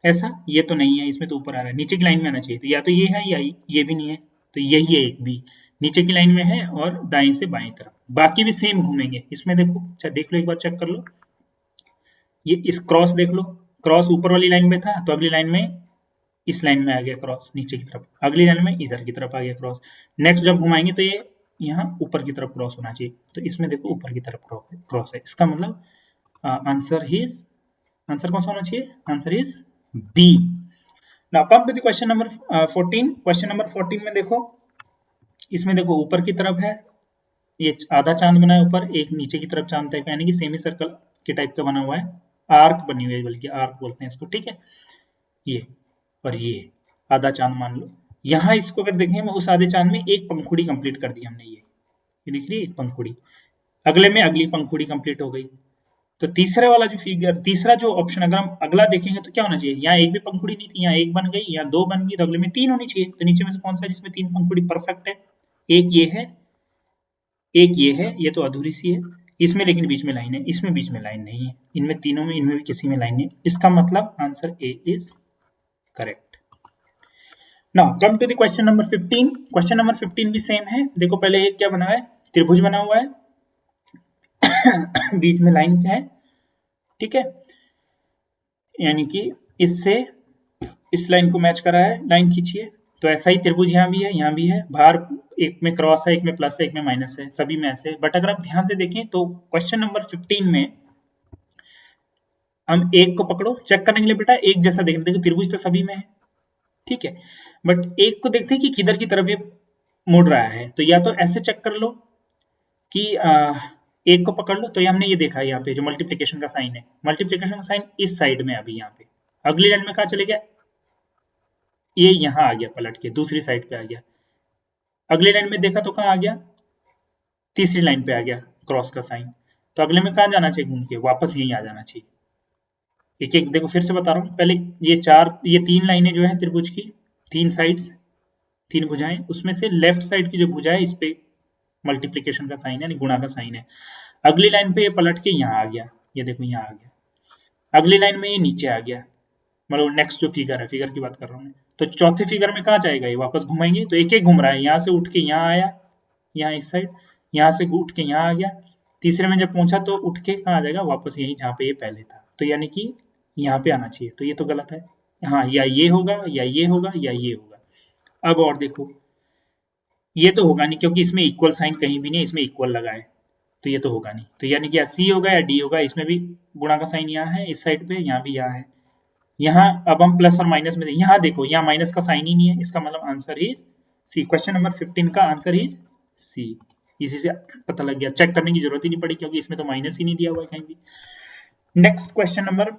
ऐसा, ये तो नहीं है, इसमें तो ऊपर आ रहा है, नीचे की लाइन में आना चाहिए, तो या तो ये है या ये भी नहीं है, तो यही है एक भी, नीचे की लाइन में है और दाएं से बाएं तरफ, बाकी भी सेम घूमेंगे। इसमें देखो, अच्छा देख लो, एक बार चेक कर लो, ये इस क्रॉस देख लो, क्रॉस ऊपर वाली लाइन में था, तो अगली लाइन में इस लाइन में आ गया क्रॉस नीचे की तरफ, अगली लाइन में इधर की तरफ आ गया क्रॉस। नेक्स्ट जब घुमाएंगे तो ये यहाँ ऊपर की तरफ क्रॉस होना चाहिए, तो इसमें देखो ऊपर की तरफ क्रॉस है। इसका मतलब आंसर कौन सा होना चाहिए, answer is B. Now come to the question number 14। Question number 14 में देखो, इसमें देखो ऊपर की तरफ है, ये आधा चांद बना है ऊपर, एक नीचे की तरफ चांद टाइप, यानी कि सेमी सर्कल के टाइप का बना हुआ है, आर्क बनी हुई है, बल्कि आर्क बोलते हैं इसको, ठीक है। ये और ये आधा चांद मान लो, यहाँ इसको अगर देखें, उस आधे चांद में एक पंखुड़ी कंप्लीट कर दी हमने, ये दिख रही है एक पंखुड़ी, अगले में अगली पंखुड़ी कंप्लीट हो गई। तो तीसरे वाला जो फिगर, तीसरा जो ऑप्शन, अगर हम अगला देखेंगे तो क्या होना चाहिए, यहाँ एक भी पंखुड़ी नहीं थी, यहाँ एक बन गई, यहाँ 2 बन गई, तो अगले में 3 होनी चाहिए। तो नीचे में से कौन सा है जिसमें 3 पंखुड़ी परफेक्ट है, एक ये है, एक ये है, ये तो अधूरी सी है, इसमें लेकिन बीच में लाइन है, इसमें बीच में लाइन नहीं है, इनमें तीनों में, इनमें भी किसी में लाइन नहीं। इसका मतलब answer A is correct. Now come to the question number 15। Question number 15 भी सेम है। देखो पहले एक क्या बना है, त्रिभुज बना हुआ है, बीच में लाइन है, ठीक है, यानी कि इससे इस लाइन को मैच करा है, लाइन खींचिए, तो ऐसा ही त्रिभुज यहाँ भी है, यहाँ भी है, बाहर एक में क्रॉस है, एक में प्लस है, एक में माइनस है, सभी में ऐसे। बट अगर आप ध्यान से देखें तो क्वेश्चन नंबर 15 में हम एक को पकड़ो, चेक करने के लिए बेटा एक जैसा देखते, देखो त्रिभुज तो सभी में है, ठीक है, बट एक को देखते हैं कि किधर की तरफ ये मुड़ रहा है, तो या तो ऐसे चेक कर लो कि एक को पकड़ लो, तो ये हमने ये देखा है, यहाँ पे जो मल्टीप्लिकेशन का साइन है, मल्टीप्लिकेशन का साइन इस साइड में, अभी यहाँ पे अगली लाइन में कहा चले गया, ये यहाँ आ गया पलट के, दूसरी साइड पे आ गया, अगली लाइन में देखा तो कहाँ आ गया, तीसरी लाइन पे आ गया क्रॉस का साइन, तो अगले में कहाँ जाना चाहिए, घूम के वापस यहीं आ जाना चाहिए। एक एक देखो, फिर से बता रहा हूँ, पहले ये 3 लाइनें जो है त्रिभुज की, 3 साइड्स, 3 भुजाएं, उसमें से लेफ्ट साइड की जो भुजा है इस पे मल्टीप्लीकेशन का साइन है, यानी गुणा का साइन है। अगली लाइन पे ये पलट के यहाँ आ गया, ये देखो यहाँ आ गया। अगली लाइन में ये नीचे आ गया, मतलब नेक्स्ट जो फिगर है, फिगर की बात कर रहा हूँ मैं। तो चौथे फिगर में कहाँ जाएगा, ये वापस घुमाएंगे तो एक एक घूम रहा है, यहाँ से उठ के यहाँ आया, यहाँ इस साइड, यहाँ से उठ के यहाँ आ गया। तीसरे में जब पहुंचा तो उठ के कहाँ आ जाएगा, वापस यहीं जहाँ पे ये पहले था। तो यानी कि यहाँ पे आना चाहिए, तो ये तो गलत है। हाँ, या ये होगा या ये होगा या ये होगा। अब और देखो, ये तो होगा नहीं क्योंकि इसमें इक्वल साइन कहीं भी नहीं, इसमें इक्वल लगा है, तो ये तो होगा नहीं। तो यानी कि या सी होगा या डी होगा। इसमें भी गुणा का साइन यहाँ है इस साइड पे, यहाँ भी यहाँ है। यहाँ अब हम प्लस और माइनस में, यहाँ देखो यहाँ माइनस का साइन ही नहीं है, इसका मतलब answer is C. Question number 15 का आंसर इज सी। इसी से पता लग गया, चेक करने की जरूरत ही नहीं पड़ी क्योंकि इसमें तो माइनस ही नहीं दिया हुआ है कहीं भी। नेक्स्ट क्वेश्चन नंबर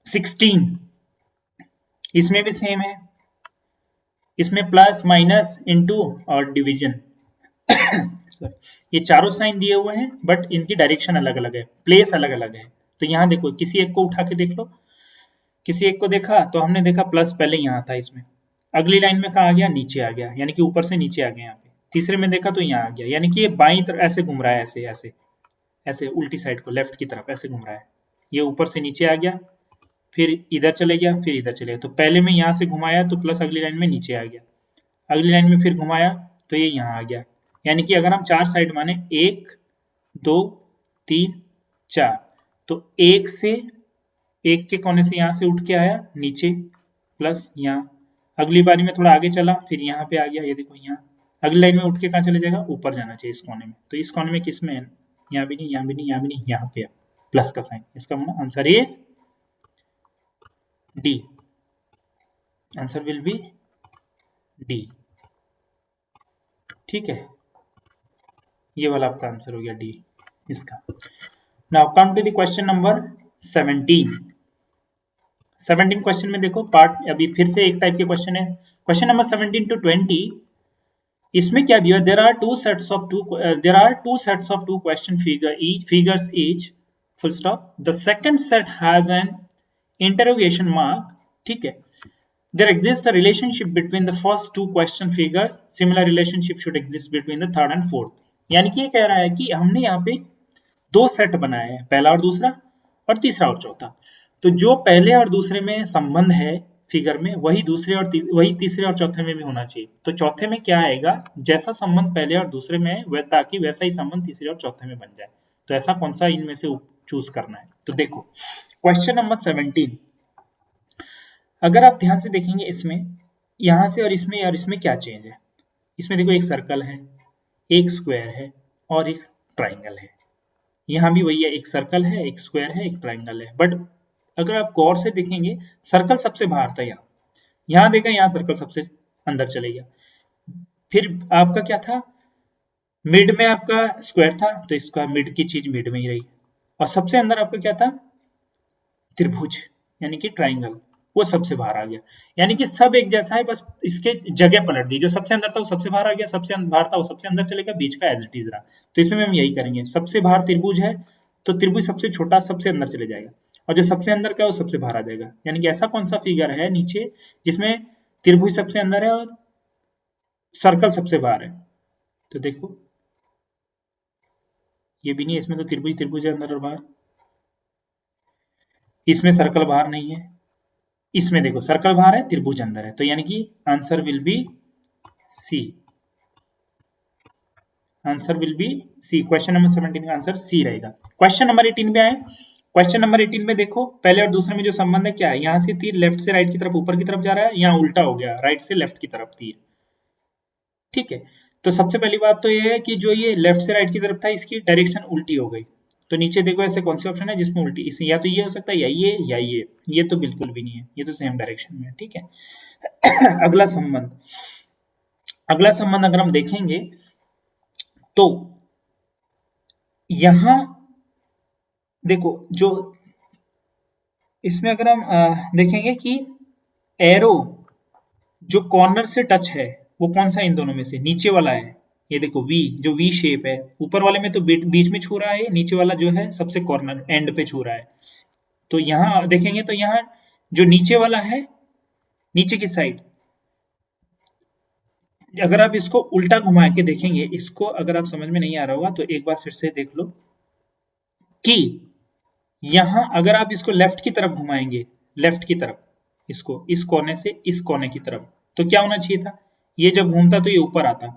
16, इसमें भी सेम है, इसमें प्लस माइनस इनटू और डिवीजन। ये चारों साइन दिए हुए हैं बट इनकी डायरेक्शन अलग अलग है, प्लेस अलग अलग है। तो यहाँ देखो, किसी एक को उठा के देख लो, किसी एक को देखा तो हमने देखा प्लस पहले यहाँ था इसमें, अगली लाइन में कहा आ गया, नीचे आ गया, यानी कि ऊपर से नीचे आ गया यहाँ पे। तीसरे में देखा तो यहाँ आ गया, यानी कि ये बाईं तरफ ऐसे घूम रहा है, ऐसे ऐसे ऐसे उल्टी साइड को, लेफ्ट की तरफ ऐसे घूम रहा है। ये ऊपर से नीचे आ गया, फिर इधर चले गया, फिर इधर चले गया। तो पहले में यहाँ से घुमाया तो प्लस अगली लाइन में नीचे आ गया, अगली लाइन में फिर घुमाया तो ये यहाँ आ गया। यानी कि अगर हम चार साइड माने 1 2 3 4, तो एक से एक के कोने से यहाँ से उठ के आया नीचे, प्लस यहाँ। अगली बारी में थोड़ा आगे चला, फिर यहाँ पे आ गया, ये देखो यहाँ। अगली लाइन में उठ के कहाँ चले जाएगा, ऊपर जाना चाहिए इस कोने में। तो इस कोने में किस में है, यहाँ भी नहीं, यहाँ भी नहीं, यहाँ भी नहीं, यहाँ पे है प्लस का साइन। इसका मतलब answer is D. Answer will be D. ठीक है, ये वाला आपका आंसर हो गया डी इसका। Now come to the question number 17। 17 question में देखो पार्ट, अभी फिर से एक टाइप के क्वेश्चन है। क्वेश्चन नंबर 17 to 20, इसमें क्या दिया, there are two sets of two question figures each, full stop. The second set has an interrogation mark, ठीक है। There exists a relationship between the first two question figures. Similar relationship should exist between the third and fourth. यानी कि ये कह रहा है कि हमने यहाँ पे दो सेट बनाए हैं, पहला और दूसरा, और तीसरा और चौथा। तो जो पहले और दूसरे में संबंध है फिगर में, वही दूसरे और वही तीसरे और चौथे में भी होना चाहिए। तो चौथे में क्या आएगा, जैसा संबंध पहले और दूसरे में है ताकि वैसा ही संबंध तीसरे और चौथे में बन जाए। तो ऐसा कौन सा इनमें से चूज करना है। तो देखो क्वेश्चन नंबर 17, अगर आप ध्यान से देखेंगे इसमें, यहां से और इसमें क्या चेंज है। इसमें देखो एक सर्कल है, एक स्क्वायर है और एक ट्राइंगल है। यहाँ भी वही है, एक सर्कल है, एक स्क्वायर है, एक ट्राइंगल है। बट अगर आप गौर से देखेंगे, सर्कल सबसे बाहर था, यहाँ देखा, यहाँ सर्कल सबसे अंदर चले गया। फिर आपका क्या था, मिड में आपका स्क्वायर था, तो इसका मिड की चीज मिड में ही रही। और सबसे अंदर आपका क्या था, त्रिभुज यानी कि ट्राइंगल, वो सबसे बाहर आ गया। यानी कि सब एक जैसा है, बस इसके जगह पलट दी। जो सबसे अंदर था वो सबसे बाहर आ गया, सबसे बाहर था वो सबसे अंदर चलेगा, बीच का एज इट इज रहा। तो इसमें हम यही करेंगे, सबसे बाहर त्रिभुज है तो त्रिभुज सबसे छोटा सबसे अंदर चले जाएगा, और जो सबसे अंदर का है वो सबसे बाहर आ जाएगा। यानी कि ऐसा कौन सा फिगर है नीचे जिसमें त्रिभुज सबसे अंदर है और सर्कल सबसे बाहर है। तो देखो ये भी नहीं है, इसमें तो त्रिभुज है अंदर और बाहर। इसमें सर्कल बाहर नहीं है, इसमें देखो सर्कल बाहर है, त्रिभुज अंदर है। तो यानी कि answer will be C. Answer will be C. Question number 17 का आंसर सी रहेगा। क्वेश्चन नंबर 18 पे आए। क्वेश्चन नंबर 18 में देखो पहले और दूसरे में जो संबंध है क्या है, यहां से तीर लेफ्ट से राइट की तरफ ऊपर की तरफ जा रहा है, यहाँ उल्टा हो गया, राइट से लेफ्ट की तरफ तीर। ठीक है, तो सबसे पहली बात तो ये है कि जो ये लेफ्ट से राइट की तरफ था, इसकी डायरेक्शन उल्टी हो गई। तो नीचे देखो ऐसे कौन से ऑप्शन है जिसमें उल्टी, इसे या तो ये हो सकता है या ये तो बिल्कुल भी नहीं है, ये तो सेम डायरेक्शन में है। ठीक है अगला संबंध अगर हम देखेंगे तो यहां देखो, जो इसमें अगर हम देखेंगे कि एरो जो कॉर्नर से टच है वो कौन सा इन दोनों में से, नीचे वाला है। ये देखो वी, जो वी शेप है, ऊपर वाले में तो बीच में छू रहा है, नीचे वाला जो है सबसे कॉर्नर एंड पे छू रहा है। तो यहां देखेंगे तो यहां जो नीचे वाला है, नीचे की साइड अगर आप इसको उल्टा घुमा के देखेंगे, इसको अगर आप समझ में नहीं आ रहा होगा तो एक बार फिर से देख लो कि यहां अगर आप इसको लेफ्ट की तरफ घुमाएंगे, लेफ्ट की तरफ, इसको इस कोने से इस कोने की तरफ, तो क्या होना चाहिए था, ये जब घूमता तो ये ऊपर आता,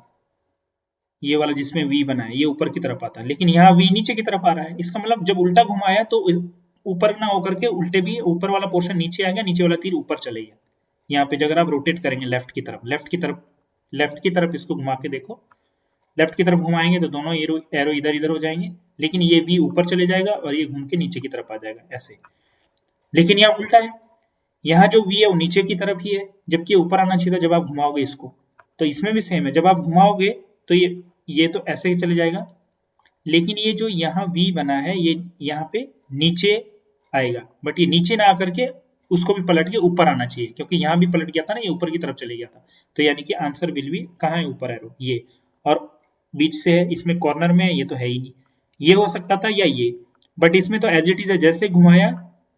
ये वाला जिसमें वी बना है ये ऊपर की तरफ आता, लेकिन यहाँ वी नीचे की तरफ आ रहा है। इसका मतलब जब उल्टा घुमाया तो ऊपर ना होकर के उल्टे भी ऊपर वाला पोर्शन नीचे आ गया, नीचे वाला तीर ऊपर चले गया। यहाँ पे अगर आप रोटेट करेंगे लेफ्ट की तरफ, लेफ्ट की तरफ, लेफ्ट की तरफ इसको घुमा के देखो, लेफ्ट की तरफ घुमाएंगे तो दोनों एरो एरो इधर इधर हो जाएंगे, लेकिन ये वी ऊपर चले जाएगा और ये घूम के नीचे की तरफ आ जाएगा ऐसे। लेकिन यहाँ उल्टा है, यहाँ जो वी है वो नीचे की तरफ ही है, जबकि ऊपर आना चाहिए था जब आप घुमाओगे इसको। तो इसमें भी सेम है, जब आप घुमाओगे तो ये तो ऐसे ही चले जाएगा, लेकिन ये जो यहाँ वी बना है ये यहाँ पे नीचे आएगा, बट ये नीचे ना आकर के उसको भी पलट के ऊपर आना चाहिए, क्योंकि यहाँ भी पलट गया था ना, ये ऊपर की तरफ चले गया था। तो यानी कि आंसर विल भी कहाँ है, ऊपर एरो ये, और बीच से है, इसमें कॉर्नर में है, ये तो है ही नहीं। ये हो सकता था या ये, बट इसमें तो एज इट इज है, जैसे घुमाया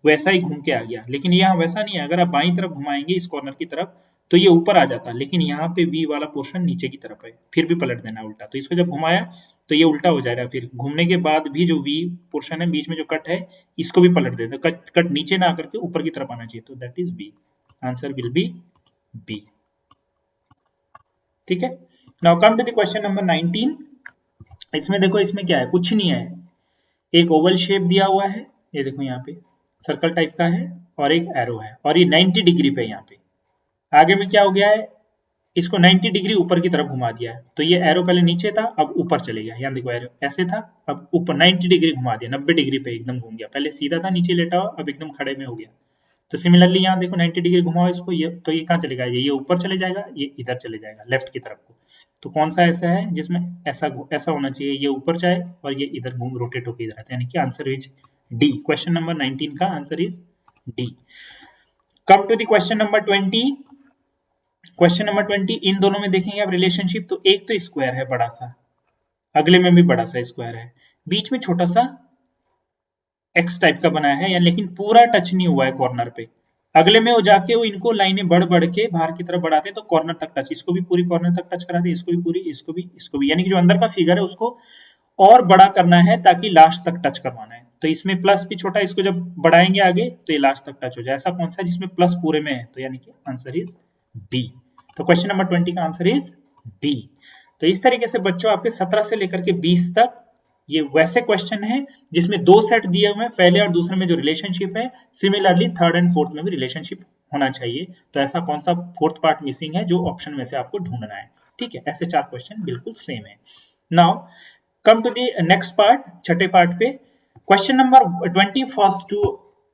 वैसा ही घूम के आ गया। लेकिन यहाँ वैसा नहीं है, अगर आप बाईं तरफ घुमाएंगे इस कॉर्नर की तरफ तो ये ऊपर आ जाता, लेकिन यहाँ पे वी वाला पोर्शन नीचे की तरफ है, फिर भी पलट देना उल्टा। तो इसको जब घुमाया तो ये उल्टा हो जाएगा, फिर घूमने के बाद भी जो वी पोर्शन है बीच में जो कट है इसको भी पलट देता, कट कट नीचे ना आकर के ऊपर की तरफ आना चाहिए, तो that is B, answer will be B. ठीक है, now come to the question number 19। इसमें देखो, इसमें क्या है, कुछ नहीं है, एक ओवल शेप दिया हुआ है, ये देखो यहाँ पे सर्कल टाइप का है, और एक एरो है, और ये 90 डिग्री पे यहाँ पे। आगे में क्या हो गया है, इसको 90 डिग्री ऊपर की तरफ घुमा दिया है, तो ये एरो पहले नीचे था अब ऊपर चले गया। यहाँ देखो एरो ऐसे था, अब ऊपर 90 डिग्री घुमा दिया, 90 डिग्री पे एकदम घूम गया, पहले सीधा था नीचे लेटा हुआ, अब एकदम खड़े में हो गया। तो सिमिलरली यहाँ देखो 90 डिग्री घुमाओ इसको, ये तो ये कहाँ चलेगा, ये ऊपर चले जाएगा, ये इधर चले जाएगा लेफ्ट की तरफ को। तो कौन सा ऐसा है जिसमें ऐसा ऐसा होना चाहिए, ये ऊपर जाए और ये इधर घूम रोटेट होकर इधर आता है, यानी कि answer is D. Question number 19 का answer is D. Come to the question number 20। Question number 20, इन दोनों में देखेंगे आप रिलेशनशिप, तो एक तो स्क्वायर है बड़ा सा, अगले में भी बड़ा सा स्क्वायर है, बीच में छोटा सा एक्स टाइप का बनाया है, या लेकिन पूरा टच नहीं हुआ है कॉर्नर पे। अगले में हो जाके वो इनको लाइनें बढ़ बढ़ के बाहर की तरफ बढ़ाते हैं, तो कॉर्नर तक टच, इसको भी पूरी कॉर्नर तक टच कराते हैं, इसको भी पूरी, इसको भी, यानी कि जो अंदर का फिगर है उसको और बड़ा करना है ताकि लास्ट तक टच करवाना है। तो इसमें प्लस भी छोटा, इसको जब बढ़ाएंगे आगे तो ये लास्ट तक टच हो जाए। ऐसा कौन सा है जिसमें प्लस पूरे में है, तो यानी कि आंसर इज बी। तो क्वेश्चन नंबर 20 का आंसर इज डी। तो इस तरीके से बच्चों आपके 17 से लेकर के 20 तक ये वैसे क्वेश्चन है जिसमें दो सेट दिए हुए हैं, पहले और दूसरे में जो रिलेशनशिप है, सिमिलरली थर्ड एंड फोर्थ में भी रिलेशनशिप होना चाहिए। तो ऐसा कौन सा फोर्थ पार्ट मिसिंग है जो ऑप्शन में से आपको ढूंढना है। ठीक है, ऐसे 4 क्वेश्चन बिल्कुल सेम है। Now come to the next part, छठे पार्ट पे। क्वेश्चन नंबर 21 टू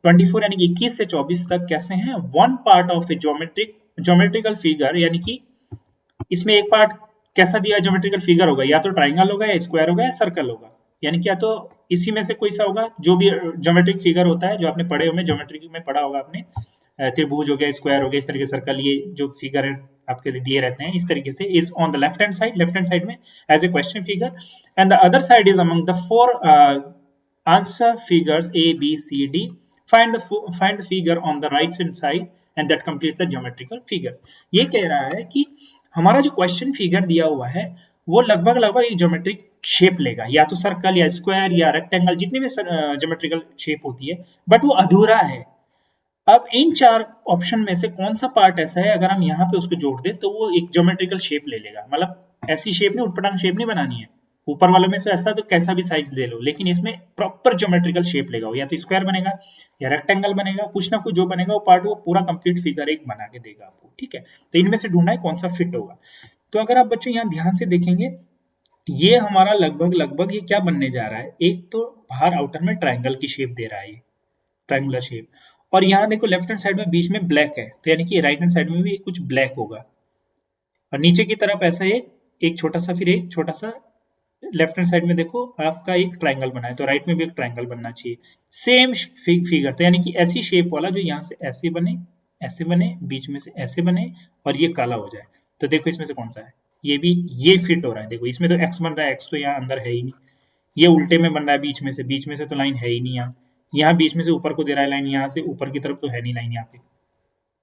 24 यानी कि 21 से 24 तक कैसे हैं, one part of a geometrical figure, यानी कि इसमें एक पार्ट कैसा दिया ज्योमेट्रिकल फिगर होगा, या तो ट्राइंगल होगा, या स्क्वायर होगा, या सर्कल होगा, यानी कि या तो इसी में से कोई सा होगा। जो भी ज्योमेट्रिक फिगर होता है जो आपने पढ़े हुए ज्योमेट्रिक में पढ़ा होगा आपने, त्रिभुज हो गया, स्क्वायर हो गया, इस तरीके सर्कल, ये जो फिगर है आपके दिए रहते हैं इस तरीके से, is on the left hand side में as a question figure, and the other side is among the 4 answer figures A B C D, find the figure on the right hand side and that completes the geometrical figures। ये कह रहा है कि हमारा जो question figure दिया हुआ है वो लगभग लगभग एक ज्योमेट्रिक शेप लेगा, या तो सर्कल या स्क्वायर या रेक्टेंगल, जितनी भी ज्योमेट्रिकल शेप होती है, बट वो अधूरा है। अब इन 4 ऑप्शन में से कौन सा पार्ट ऐसा है अगर हम यहाँ पे उसको जोड़ दें तो वो एक ज्योमेट्रिकल शेप ले लेगा। मतलब ऐसी शेप नहीं, उटपटांग शेप नहीं बनानी है, ऊपर वालों में से ऐसा तो कैसा भी साइज ले लो, लेकिन इसमें प्रॉपर ज्योमेट्रिकल शेप लेगा, या तो स्क्वायर बनेगा या रेक्टेंगल बनेगा, कुछ ना कुछ जो बनेगा वो पार्ट वो पूरा कंप्लीट फिगर एक बना के देगा आपको। ठीक है, तो इनमें से ढूंढना है कौन सा फिट होगा। तो अगर आप बच्चों यहाँ ध्यान से देखेंगे, ये हमारा लगभग लगभग ये क्या बनने जा रहा है, एक तो बाहर आउटर में ट्राइंगल की शेप दे रहा है, ये ट्राइंगुलर शेप, और यहाँ देखो लेफ्ट हैंड साइड में बीच में ब्लैक है, तो यानी कि राइट हैंड साइड में भी कुछ ब्लैक होगा, और नीचे की तरफ ऐसा एक छोटा सा, फिर एक छोटा सा, लेफ्ट हैंड साइड में देखो आपका एक ट्राइंगल बना है, तो राइट में भी एक ट्राइंगल बनना चाहिए, सेम फिगर। तो यानी कि ऐसी शेप वाला जो यहाँ से ऐसे बने, बीच में से ऐसे बने, और ये काला हो जाए। तो देखो इसमें से कौन सा है, ये फिट हो रहा है। देखो इसमें तो एक्स बन रहा है, एक्स तो यहाँ अंदर है ही नहीं, ये उल्टे में बन रहा है, बीच में से तो लाइन है ही नहीं, यहाँ बीच में से ऊपर को दे रहा है लाइन, यहाँ से ऊपर की तरफ तो है नहीं लाइन यहाँ पे,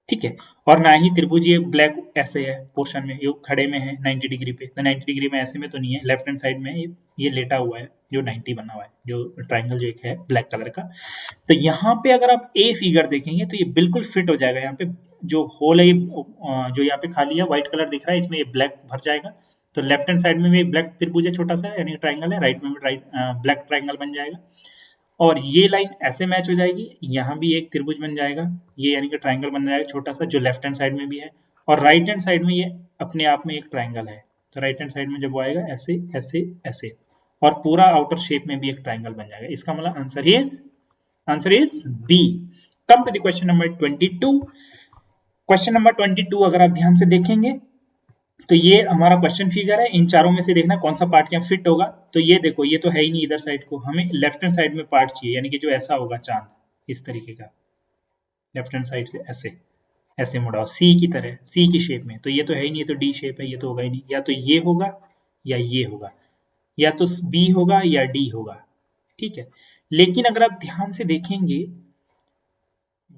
ठीक है। और ना ही त्रिभुज ये ब्लैक ऐसे है पोर्शन में, ये खड़े में है 90 डिग्री पे, तो 90 डिग्री में ऐसे में तो नहीं है, लेफ्ट हैंड साइड में ये लेटा हुआ है जो 90 बना हुआ है, जो ट्राइंगल जो एक है ब्लैक कलर का। तो यहाँ पे अगर आप ए फिगर देखेंगे तो ये बिल्कुल फिट हो जाएगा। यहाँ पे जो होल है जो यहाँ पे खाली है व्हाइट कलर दिख रहा है, इसमें ये ब्लैक भर जाएगा। तो लेफ्ट हैंड साइड में भी ब्लैक त्रिभुज है छोटा सा, यानी ट्राइंगल है, राइट में भी ब्लैक ट्राइंगल बन जाएगा। और ये लाइन ऐसे मैच हो जाएगी, यहाँ भी एक त्रिभुज बन जाएगा, ये यानी कि ट्राइंगल बन जाएगा छोटा सा, जो लेफ्ट हैंड साइड में भी है। और राइट हैंड साइड में ये अपने आप में एक ट्राइंगल है, तो राइट हैंड साइड में जब वो आएगा ऐसे ऐसे ऐसे, और पूरा आउटर शेप में भी एक ट्राइंगल बन जाएगा। इसका मतलब answer is B. Come to the question number 22। Question number 22 अगर आप ध्यान से देखेंगे तो ये हमारा क्वेश्चन फिगर है, इन चारों में से देखना कौन सा पार्ट यहाँ फिट होगा। तो ये देखो, ये तो है ही नहीं इधर साइड को, हमें लेफ्ट हैंड साइड में पार्ट चाहिए, यानी कि जो ऐसा होगा चांद इस तरीके का, लेफ्ट हैंड साइड से ऐसे ऐसे मुड़ा सी की तरह, सी की शेप में। तो ये तो है ही नहीं, ये तो डी शेप है, ये तो होगा ही नहीं। या तो ये होगा या ये होगा, या तो बी होगा या डी होगा, ठीक है। लेकिन अगर आप ध्यान से देखेंगे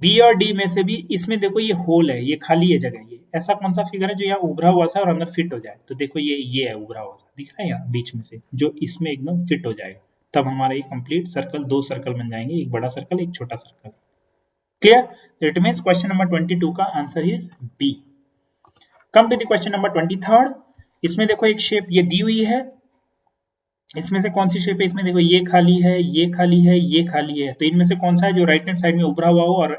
बी और डी में से भी इसमें देखो ये होल है, ये खाली है जगह, ये ऐसा कौन सा फिगर है जो यहाँ उभरा हुआ सा और अंदर फिट हो जाए। तो देखो ये है उभरा हुआ सा, दिख रहा है यहाँ बीच में से, जो इसमें एकदम फिट हो जाएगा। तब हमारा ये कंप्लीट सर्कल, दो सर्कल बन जाएंगे, एक बड़ा सर्कल एक छोटा circle. Clear. It means question number 22 का answer is B. Come to the question number 23। इसमें देखो एक शेप ये दी हुई है, इसमें से कौन सी शेप है, इसमें देखो ये खाली है, ये खाली है, ये खाली है। तो इनमें से कौन सा है जो राइट हैंड साइड में उभरा हुआ हो और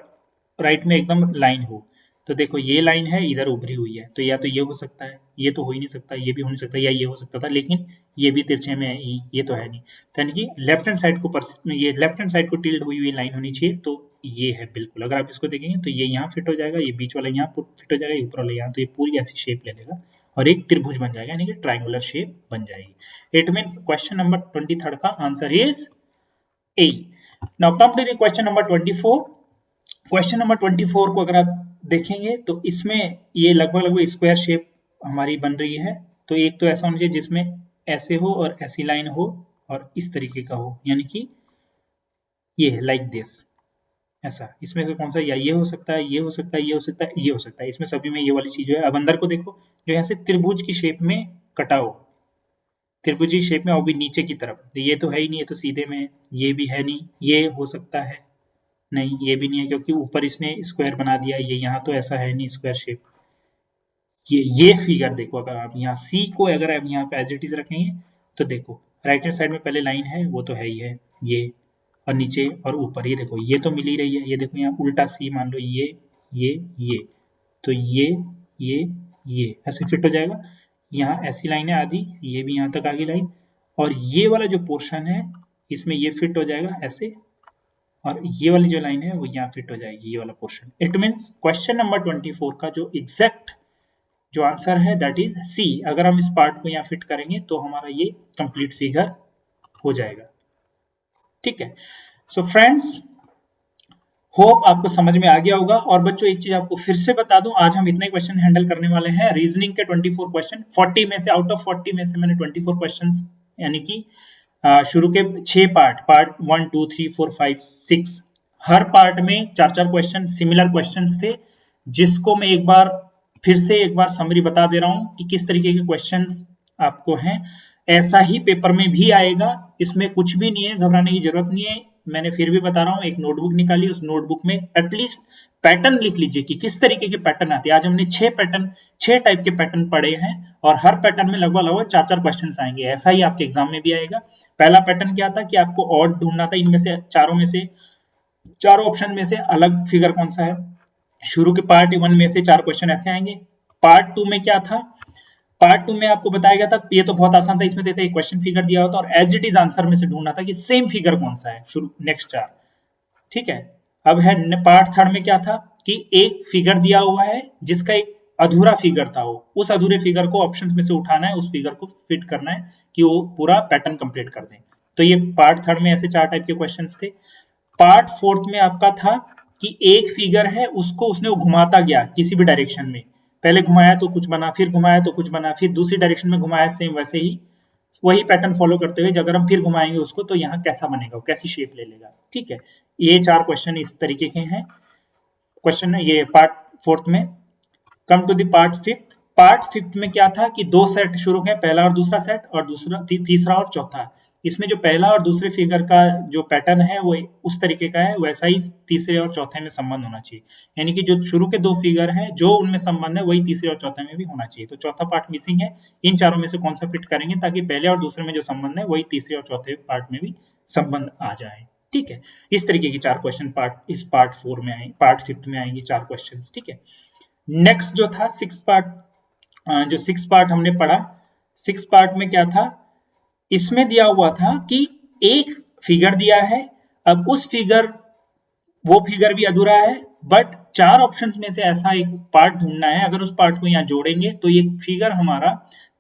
राइट में एकदम लाइन हो। तो देखो ये लाइन है, इधर उभरी हुई है, तो या तो ये हो सकता है, ये तो हो ही नहीं सकता, ये भी हो नहीं सकता, या ये हो सकता था, लेकिन ये भी तिरछे में है, ये तो है नहीं। तो यानी कि लेफ्ट हैंड साइड को ये लेफ्ट हैंड साइड को टिल्ड हुई हुई लाइन होनी चाहिए, तो ये है बिल्कुल। अगर आप इसको देखेंगे तो ये यहाँ फिट हो जाएगा, ये बीच वाला यहाँ फिट हो जाएगा, ये ऊपर वाला यहाँ, तो ये पूरी ऐसी शेप ले लेगा और एक त्रिभुज बन जाएगा, यानी कि ट्राइंगुलर शेप बन जाएगी। इट मीन्स क्वेश्चन नंबर 23 का answer is A. Now come to the question number 24। Question number 24 को अगर आप देखेंगे तो इसमें ये लगभग स्क्वायर शेप हमारी बन रही है। तो एक तो ऐसा होना चाहिए जिसमें ऐसे हो और ऐसी लाइन हो और इस तरीके का हो, यानी कि ये लाइक दिस ऐसा। इसमें से कौन सा, या ये हो सकता है, ये हो सकता है, ये हो सकता है, ये हो सकता है। इसमें सभी में ये वाली चीज है। अब अंदर को देखो, जो यहाँ से त्रिभुज की शेप में कटा हो, त्रिभुज की शेप में, और भी नीचे की तरफ, तो ये तो है ही नहीं, ये तो सीधे में, ये भी है नहीं, ये हो सकता है नहीं, ये भी नहीं है क्योंकि ऊपर इसने स्क्वायर बना दिया, ये यहाँ तो ऐसा है नहीं स्क्वायर शेप। ये फिगर देखो, अगर आप यहाँ सी को अगर आप यहाँ पे एज इट इज रखेंगे तो देखो राइट हैंड साइड में पहले लाइन है, वो तो है ही है, ये और नीचे और ऊपर, ये देखो ये तो मिल ही रही है। ये देखो यहाँ उल्टा सी मान लो, ये तो ये ऐसे फिट हो जाएगा। यहाँ ऐसी लाइन है आधी, ये भी यहाँ तक आगे लाइन, और ये वाला जो पोर्शन है इसमें ये फिट हो जाएगा ऐसे, और ये वाली जो लाइन है वो यहाँ फिट हो जाएगी, ये वाला portion. It means question number 24 का जो एग्जैक्ट जो आंसर है दैट इज सी। अगर हम इस पार्ट को यहाँ फिट करेंगे तो हमारा ये कंप्लीट फिगर हो जाएगा, ठीक है। सो फ्रेंड्स, होप आपको समझ में आ गया होगा। और बच्चों एक चीज आपको फिर से बता दूं, आज हम इतने क्वेश्चन हैंडल करने वाले हैं रीजनिंग के 24 क्वेश्चन। 40 में से, आउट ऑफ 40 में से मैंने 24 क्वेश्चंस, यानी कि शुरू के 6 पार्ट 1 2 3 4 5 6, हर पार्ट में 4-4 क्वेश्चन सिमिलर क्वेश्चंस थे, जिसको मैं एक बार समरी बता दे रहा हूं कि किस तरीके के क्वेश्चंस आपको हैं। ऐसा ही पेपर में भी आएगा, इसमें कुछ भी नहीं है, घबराने की जरूरत नहीं है। मैंने फिर भी बता रहा हूँ, एक नोटबुक निकालिए, उस नोटबुक में एटलीस्ट पैटर्न लिख लीजिए कि किस तरीके के पैटर्न आते हैं। आज हमने 6 टाइप के पैटर्न पढ़े हैं, और हर पैटर्न में लगभग 4-4 क्वेश्चंस आएंगे। ऐसा ही आपके एग्जाम में भी आएगा। पहला पैटर्न क्या था कि आपको ऑड ढूंढना था, इनमें से चारों ऑप्शन में से अलग फिगर कौन सा है। शुरू के पार्ट 1 में से 4 क्वेश्चन ऐसे आएंगे। पार्ट 2 में क्या था, पार्ट 2 में आपको बताया गया था, ये तो बहुत आसान था, इसमें देते एक क्वेश्चन फिगर दिया होता और एज इट इज आंसर में से ढूंढना था कि सेम फिगर कौन सा है शुरू नेक्स्ट 4, ठीक है। अब है पार्ट 3 में क्या था कि एक फिगर दिया हुआ है जिसका एक अधूरा फिगर था, उस अधूरे फिगर को ऑप्शंस में से उठाना है, उस फिगर को फिट करना है कि वो पूरा पैटर्न कंप्लीट कर दें। तो ये पार्ट 3 में ऐसे 4 टाइप के क्वेश्चंस थे। पार्ट 4 में आपका था कि एक फिगर है, उसको उसने घुमाता गया किसी भी डायरेक्शन में, पहले घुमाया तो कुछ बना, फिर घुमाया तो कुछ बना, फिर दूसरी डायरेक्शन में घुमाया, सेम वैसे ही वही पैटर्न फॉलो करते हुए अगर हम फिर घुमाएंगे उसको तो यहाँ कैसा बनेगा, कैसी शेप ले लेगा, ठीक है। ये 4 क्वेश्चन इस तरीके के हैं। क्वेश्चन ये पार्ट फोर्थ में। Come to the part fifth. Part fifth में क्या था कि दो सेट शुरू हैं, पहला और दूसरा सेट, और दूसरा तीसरा और चौथा। इसमें जो पहला और दूसरे फिगर का जो पैटर्न है वो उस तरीके का है, वैसा ही तीसरे और चौथे में संबंध होना चाहिए। यानी कि जो शुरू के दो फिगर हैं जो उनमें संबंध है वही तीसरे और चौथे में भी होना चाहिए। तो चौथा पार्ट मिसिंग है। इन चारों में से कौन सा फिट करेंगे ताकि पहले और दूसरे में जो संबंध है वही तीसरे और चौथे पार्ट में भी संबंध आ जाए। ठीक है, इस तरीके के चार क्वेश्चन इस पार्ट 4 में आएंगे, पार्ट 5 में आएंगे चार क्वेश्चंस। ठीक है, नेक्स्ट जो था सिक्स पार्ट, जो सिक्स पार्ट हमने पढ़ा, सिक्स पार्ट में क्या था, इसमें दिया हुआ था कि एक फिगर दिया है। अब उस फिगर, वो फिगर भी अधूरा है, बट चार ऑप्शंस में से ऐसा एक पार्ट ढूंढना है। अगर उस पार्ट को यहाँ जोड़ेंगे तो ये फिगर हमारा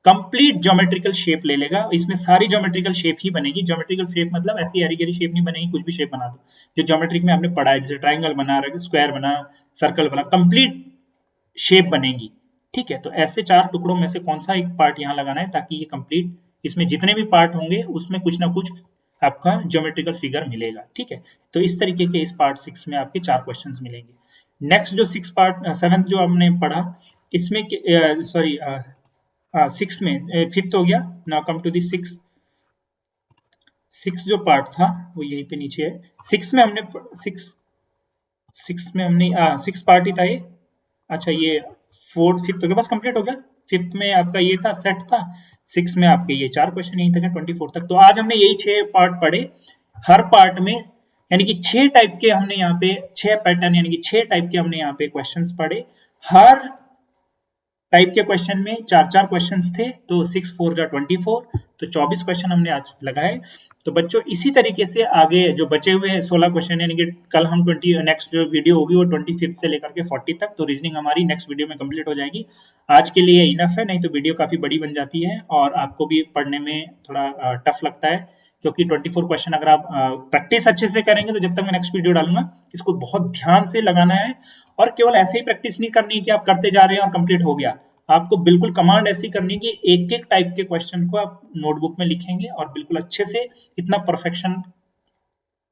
कंप्लीट ज्योमेट्रिकल शेप ले लेगा। इसमें सारी ज्योमेट्रिकल शेप ही बनेगी। ज्योमेट्रिकल शेप मतलब ऐसी हरी गरी शेप नहीं बनेगी, कुछ भी शेप बना दो जो ज्योमेट्रिक में हमने पढ़ा है, जैसे ट्राइंगल बना, स्क्वायर बना, सर्कल बना, कंप्लीट शेप बनेगी। ठीक है, तो ऐसे चार टुकड़ों में से कौन सा एक पार्ट यहाँ लगाना है ताकि ये कंप्लीट, इसमें जितने भी पार्ट होंगे उसमें कुछ ना कुछ आपका ज्योमेट्रिकल फिगर मिलेगा। ठीक है, तो इस तरीके के इस पार्ट 6 में आपके चार क्वेश्चंस मिलेंगे। नेक्स्ट जो सेवेंथ जो हमने पढ़ा, इसमें सॉरी सिक्स में फिफ्थ हो गया। Now come to the six जो पार्ट था वो यहीं पे नीचे है। सिक्स में हमने सिक्स पार्ट ही था ये। अच्छा, ये फोर्थ फिफ्थ हो गया, बस कंप्लीट हो गया। फिफ्थ में आपका ये था, सेट था। सिक्स में आपके ये चार क्वेश्चन यहीं तक है, 24 तक। तो आज हमने यही 6 पार्ट पढ़े। हर पार्ट में यानी कि 6 टाइप के हमने यहाँ पे 6 पैटर्न, यानी कि 6 टाइप के हमने यहाँ पे क्वेश्चंस पढ़े। हर टाइप के क्वेश्चन में 4-4 क्वेश्चंस थे, तो 6 4 जा 24, तो 24 क्वेश्चन हमने आज लगाए। तो बच्चों इसी तरीके से आगे जो बचे हुए 16 क्वेश्चन, यानी कि कल हम नेक्स्ट जो वीडियो होगी वो 25 से लेकर के 40 तक, तो रीजनिंग हमारी नेक्स्ट वीडियो में कंप्लीट हो जाएगी। आज के लिए इनफ है, नहीं तो वीडियो काफी बड़ी बन जाती है और आपको भी पढ़ने में थोड़ा टफ लगता है, क्योंकि 24 क्वेश्चन अगर आप प्रैक्टिस अच्छे से करेंगे तो जब तक मैं नेक्स्ट वीडियो डालूंगा इसको बहुत ध्यान से लगाना है। और केवल ऐसे ही प्रैक्टिस नहीं करनी है कि आप करते जा रहे हैं और कंप्लीट हो गया। आपको बिल्कुल कमांड ऐसी करनी है कि एक एक टाइप के क्वेश्चन को आप नोटबुक में लिखेंगे और बिल्कुल अच्छे से इतना परफेक्शन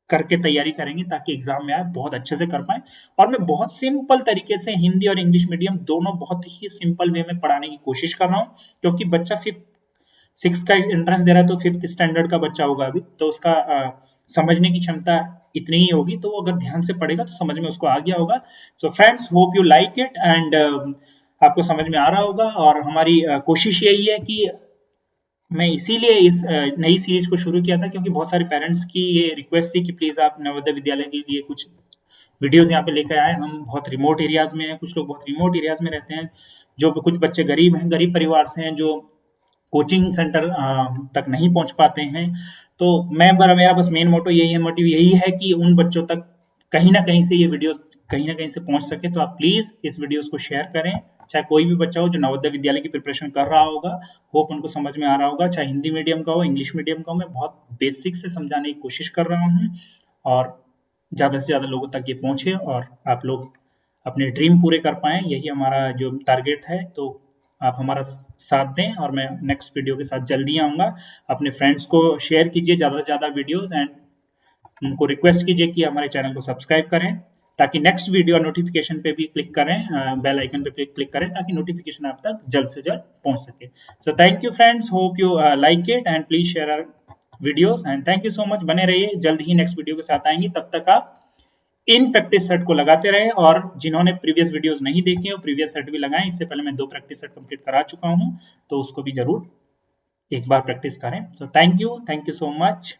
करके तैयारी करेंगे ताकि एग्जाम में आप बहुत अच्छे से कर पाए। और मैं बहुत सिंपल तरीके से हिंदी और इंग्लिश मीडियम दोनों बहुत ही सिंपल वे में पढ़ाने की कोशिश कर रहा हूँ, क्योंकि बच्चा सिक्स का एंट्रेंस दे रहा है तो 5th स्टैंडर्ड का बच्चा होगा अभी, तो उसका समझने की क्षमता इतनी ही होगी, तो वो अगर ध्यान से पढ़ेगा तो समझ में उसको आ गया होगा। So friends, hope you like it and आपको समझ में आ रहा होगा। और हमारी कोशिश यही है कि मैं इसीलिए इस नई सीरीज को शुरू किया था, क्योंकि बहुत सारे पेरेंट्स की ये रिक्वेस्ट थी कि प्लीज आप नवोदय विद्यालय के लिए कुछ वीडियोस यहाँ पे लेकर आए। हम बहुत रिमोट एरियाज में हैं, कुछ लोग बहुत रिमोट एरियाज में रहते हैं, जो कुछ बच्चे गरीब हैं, गरीब परिवार से हैं, जो कोचिंग सेंटर तक नहीं पहुंच पाते हैं। तो मेरा बस मेन मोटिव यही है कि उन बच्चों तक कहीं ना कहीं से ये वीडियोस कहीं ना कहीं से पहुंच सके। तो आप प्लीज इस वीडियोस को शेयर करें, चाहे कोई भी बच्चा हो जो नवोदय विद्यालय की प्रिपरेशन कर रहा होगा, होप उनको समझ में आ रहा होगा, चाहे हिंदी मीडियम का हो, इंग्लिश मीडियम का हो। मैं बहुत बेसिक से समझाने की कोशिश कर रहा हूँ और ज्यादा से ज्यादा लोगों तक ये पहुंचे और आप लोग अपने ड्रीम पूरे कर पाए, यही हमारा जो टारगेट है। तो आप हमारा साथ दें और मैं नेक्स्ट वीडियो के साथ जल्दी आऊँगा। अपने फ्रेंड्स को शेयर कीजिए ज़्यादा से ज़्यादा वीडियोस एंड उनको रिक्वेस्ट कीजिए कि हमारे चैनल को सब्सक्राइब करें, ताकि नेक्स्ट वीडियो नोटिफिकेशन पे भी क्लिक करें, बेल आइकन पे क्लिक करें, ताकि नोटिफिकेशन आप तक जल्द से जल्द पहुंच सके। So thank you friends, hope you like it and please share our videos and thank you so much. बने रहिए, जल्द ही नेक्स्ट वीडियो के साथ आएंगे। तब तक आप इन प्रैक्टिस सेट को लगाते रहे और जिन्होंने प्रीवियस वीडियोस नहीं देखी हो प्रीवियस सेट भी लगाएं। इससे पहले मैं 2 प्रैक्टिस सेट कंप्लीट करा चुका हूं, तो उसको भी जरूर एक बार प्रैक्टिस करें। सो थैंक यू सो मच।